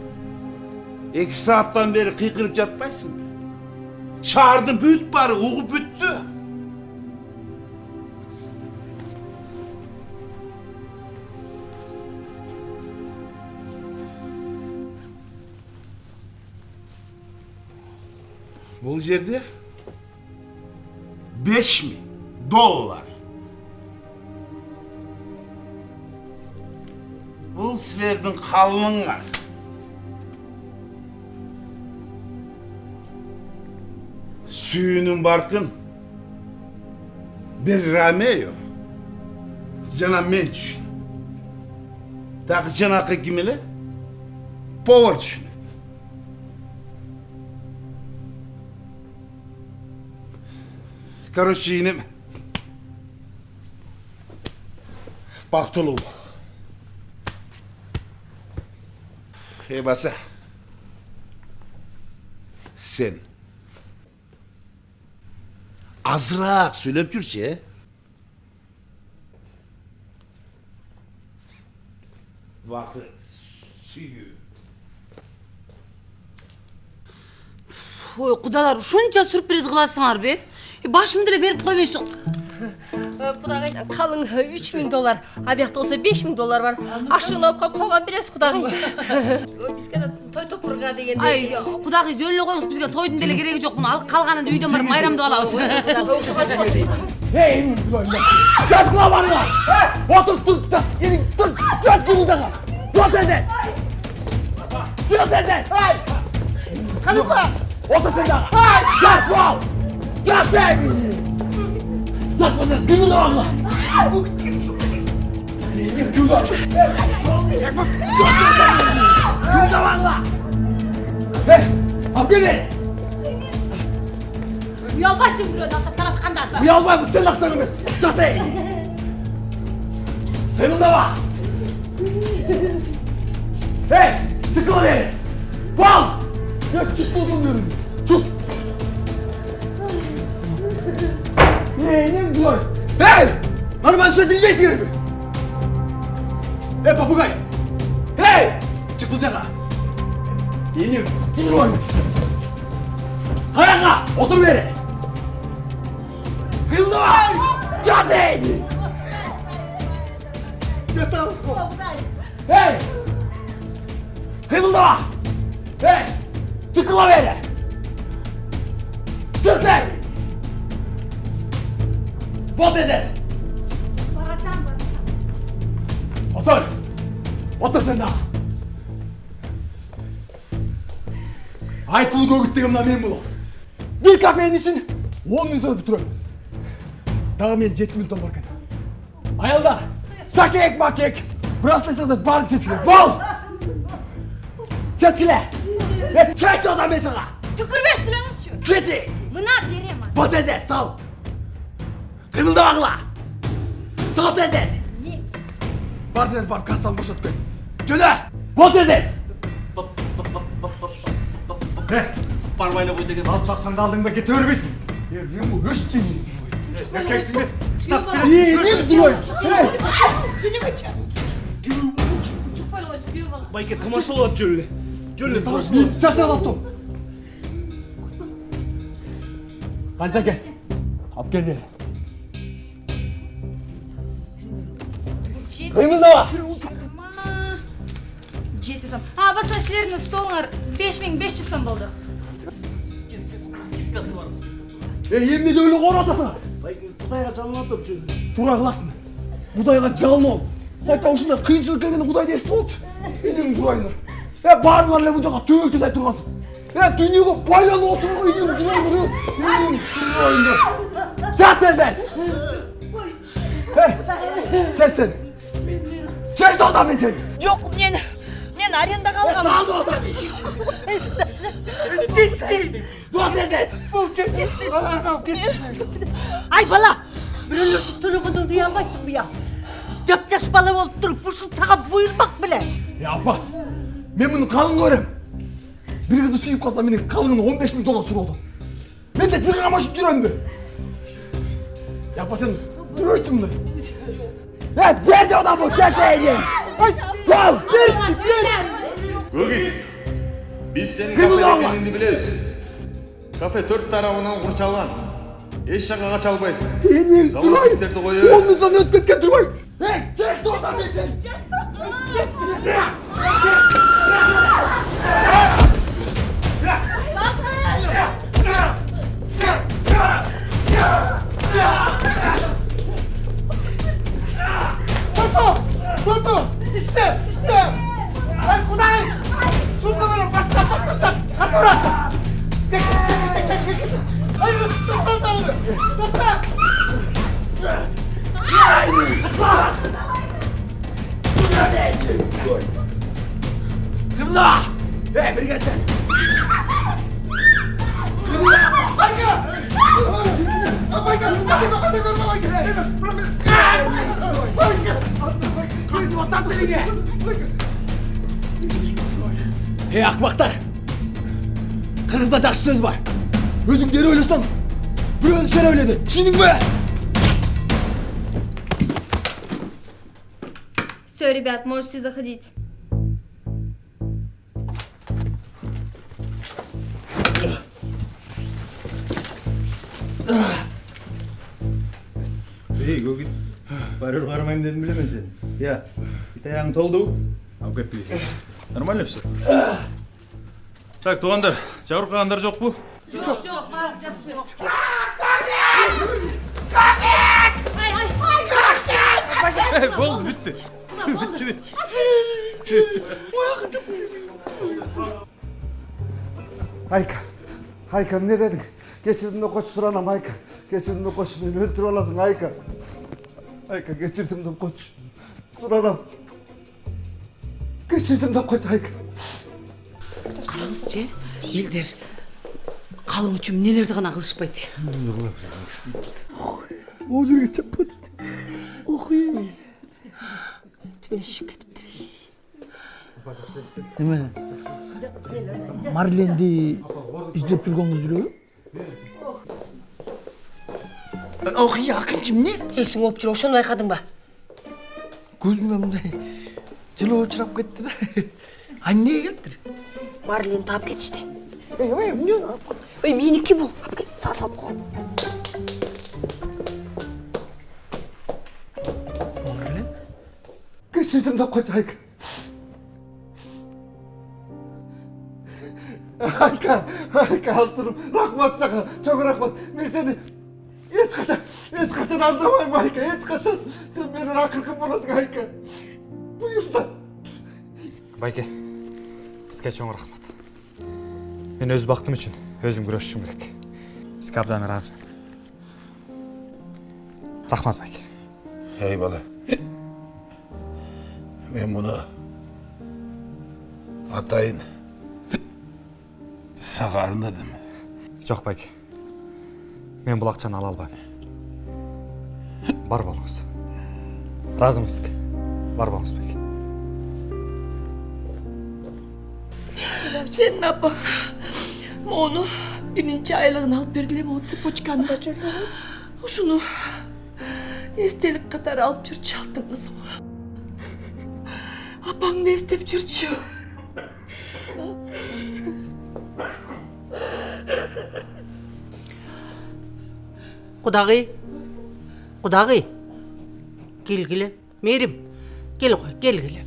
2 saattan beri kıykırıp yatpaysın. Çağırdım büyüt bari, uğup büttü. Bu yerde 5.000 dolar. Bu sizlerden kalının var. Suyunun barkın bir rameyo. Cana men düşün. Takı canakı kimile? Power düşün. Короче, yine baktolu. Basa. Sen azırak söylep жүрчү. Vakit süyü. Oy құдалар ушунча сюрприз кыласыңар бе? Башын деле берип койбойсуң. Кудагай, калың 3000 доллар. А биякта болсо 5000 доллар бар. Ашына колгон бересиз кудагай. Бизге да той топурга дегенде. Ай, кудагай жөн эле коюңуз, бизге тойдун деле кереги жок. Муну алып калганын үйдөн барып майрамдап алабыз. Hey, Yatla var ya! Otur, dur, dur, dur burada! Tut edes! Tut edes! Hey! Kanıpa! Otur sen daha! Hey! Yatla! Yatla! Yatla edes! Gümül ağla! Gümül ağla! Hey! Abdü ver! Uyalбайсың біреудің ата тарасқандан. Uyalmayın, sen aksan emez! Çatay! Kıyıldama! Hey! Çık lan beni! Bal! Ya çık buldum diyorum. Tut! Ne bu? Hey! Hani ben size dilmeyiz yerimi. Hey papagay! Hey! Çık bulacak ha! Yenim! Dur lan! Ayağa! Otur yere! Kıyıldama! Çatay! Hey! Kıyıldama! Hey! Çıkıla beni! Çık lan! Bot ezes! Otur. Otur sen daha. Aytılı Gogut деген мен болам. Bir kafenin için 10 minut bitirelim. Daha men 7 minut var ekan. Ayollar, sakek makek. Burasıda barın çeşkile. Bol! Çeşkile! Çeşkile adam ben sana! Tükürбесилеңизчи. Çeçi! Мына берем. Foteze sal! Kımılda bakla! Sal tezez! Бар tezez бар, kassan boşalt koy. Жөнө! Бол tezez! Бармайлы қой деген. Алып шақсаңды алдың ба кете өрбейсің. Ерден бұл өш жеңін. Еркексің бе? Стап стерет. Нем durayım? Байке тамашалап жөлле. Жөлле тамашалап. Biz çarşalattım. Kanca gel. Al gel gel. Kıymıldama. 7 сом. А, баса силердин столуңар 5500 сом болду. Emni de öyle kor atasın. Байке Құдайға жалынатып жүр. Тура кыласың. Құдайға жалынып. Қайта ушундай кыйынчылык келгенде Құдай дешти болчу. Менин турайындар. Баарыңар эле бул жака төбөк жасай тургансың. Дүйнөгө байланып отурган менин турайындар. Менин турайындар. Жат тездер. Чеч сен. Чеч да адам мен сен. Жоқ, мен арендаға алғам. Салды одан. Бұл тезес. Бұл чеч. Ай бала, біреулерді төлегеніңді ұялмайсың бұ я. Жап-жаш бала болып тұрып, бұшын саған бұйырмақ біле. Апа, мен мұны қалың көрем. Bir kızı suyup kalsa benim kalının 15.000 dolar sürü oldu. Ben de cırgına başıp жүрем bе. Yapma sen duruyorsun da. Ver de adam bu çeçeğini. Al, ver. Gogit, biz senin kafe ekenini biliriz. Kafe 4 tarafından kurçalgan. Eş şaka kaç albaysın. Benim Zavur bitlerdi koyuyor. 10 minuttan öt ketken durmay. Çek de oradan ben sen. Çek. Toto! İşte! Ay Kuday! Şurada böyle başka. Hadi orası! Tek. Ay taşlar da alıyor! Taşlar! Ay! Kımla! Bir gelsen! Hey akbaklar! Kırgızda жақсы söz var. Özün geri öylesen, bireuni şer öyledi. Düşündün mü? Все, ребят, можете заходить. Ey Gogit, barır varmayayım dedim bilemezsin. Ya, bir tayağın toldu. Al ketpeysin. Нормально все? Так, туғандар, жабырқағандар жоқ bu? Жоқ, Болды, bitті. Ayka ne dedin? Geçirdim de koç suranam Ayka. Geçirdim de koç beni öldürür olasın Ayka. Ayka geçirdim de koç suranam. Geçirdim de koç Ayka. Қараңызшы, елдер қалың үшін нелерді ғана қылышпайды. Ол жерге чаппады. Охуй. Төбелесіп кетіпті. Эме Марленди издеп жүргөн кыз жүрөбү? Охуй, акынчым не? Эсиң ооп жүр, ошону байкадың ба? Көзүмө мындай жылуу учурап кетти да. Эмнеге келиптир? Марлен таап кетишти. Ой, меники бул. Салып кой. Марлен? Geçirdim de koç Ayka. Ayka altınım. Rahmat sana. Çok rahmat. Ben seni hiç kaçan anlamayım Ayka. Hiç kaçan. Sen benim akılkım bulasın Ayka. Buyursa. Байке, сізге чоң рахмат. Мен өз бақытым үшін өзім күресішім керек. Сізге абдан разымын. Рахмат, Байке. Ей бала. Мен мұны атайын саған арнадым. Жоқ, Байке. Мен бұл ақшаны ала албаймын. Бар болыңыз. Разымын сізге. Бар болыңыз, Байке. Senin abba onu birinci aylığını alıp verdiler o sıpoçkanı. Şunu estelik kadar alıp çırçı aldın kızım. Abban da istep çırçı. Құдағи, келгілі. Мерім, кел ғой, келгілі.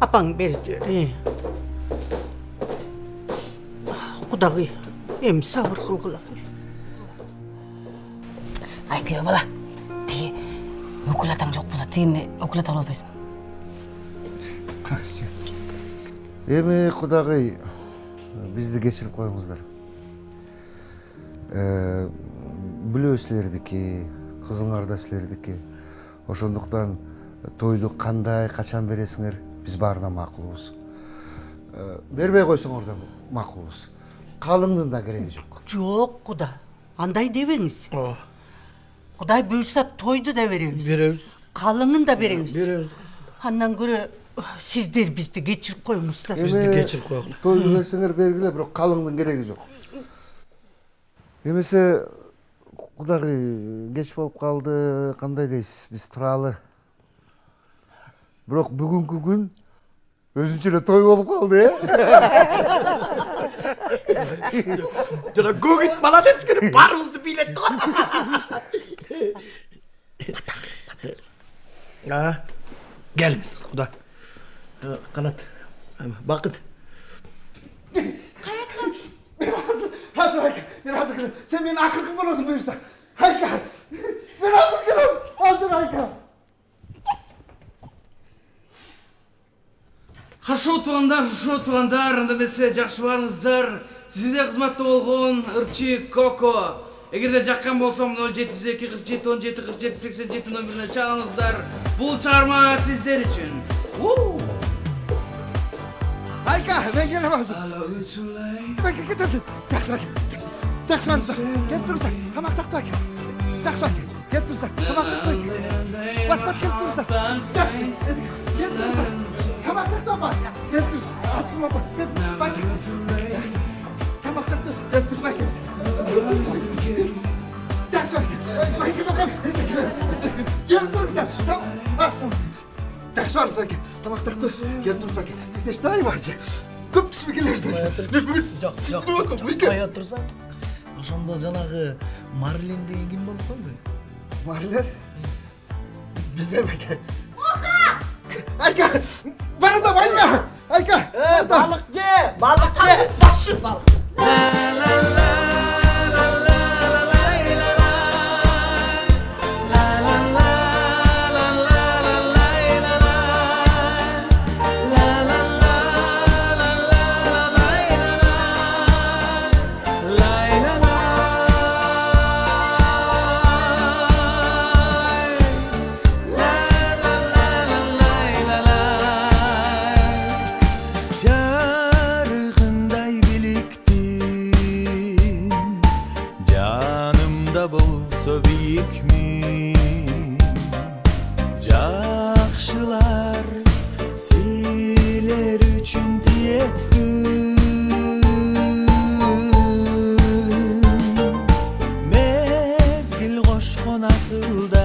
Апаң бері жөр, Құдағи, ем сабыр қылғыла. Ай күйеу бала, тегі өкіл атаң жоқ болса, тегіне өкіл ата албайсың. Эми Құдағи, бізді кешіріп қойыңыздар. Білөө сілердікі, қызыңар да сілердікі. Ошондуктан тойду кандай, качан бересиңер, биз баарына макулбуз. Бербей койсоңор да макулбуз. Калыңдын да кереги жок. Жоқ, құда, андай дебеңіз. Құдай бұйырса тойды да береміз. Береміз. Қалыңын да береміз. Береміз. Андан көрі сіздер бізді кечіріп қойыңыздар. Бізді кечіріп қойыңыздар. Тойду берсеңер бергиле, бирок калыңдын кереги жок. Эмесе Құдағи кеч болуп калды, кандай дейсиз, биз туралы. Бирок бүгүнкү күн өзүнчө эле той болуп калды, Жана Гогит молодец кирип баарыбызды бийлетти го. Келиңиз, Құда. Канат, Бакыт. Hazır Ayka, ben hazır gelin. Sen beni akılkın bulasın buyursa. Ayka, ben hazır gelin. Hazır Ayka. Хашу туғандар, анда бесе жақшы барыңыздар. Сізде қызматты болғын, ырчы, коко. Егерде жаққан болсам 072 47 17 47 87 номеріне чалыңыздар. Бұл чарма сіздер үшін. Ayka, ben gelin hazır. Ben getirsin. Жақсы Ayka. Жақсы барыңыздар. Келіп тұрыңыздар. Тамақ жақты Ayka. Жақсы Ayka. Келіп тұрыңыздар. Тамақ жақты Ayka. Бат келіп тұрыңыздар. Жақсы. Келіп тұрыңыздар. Тамақ жақты апа. Келіп тұрыңыздар. Аттырма апа. Келіп тұрыңыздар. Ayka. Жақсы. Тамақ жақты. Келіп тұрыңыздар Ayka. Жақсы Ayka. Ayka топам. Келіп тұрыңыздар. Атсын. Жақсы барыңыз Ayka. Тамақ жақты. Келіп тұрыңыздар Ayka. Біз не штайым Ayka. Көп кішіпе келеріз. Жоқ, қая тұрса. Ошондо жанагы Марлин деген ким болуп калды? Марлин? Билбейм Ayka. Ayka! Bana da Ayka! Ayka! Balıkçı! Balıkçı! Başı balık. Jarğınday biliktin, canımda bolsa büyükmün. Жақшылар силер üçün тиеттин. Mezgil koşkun asılda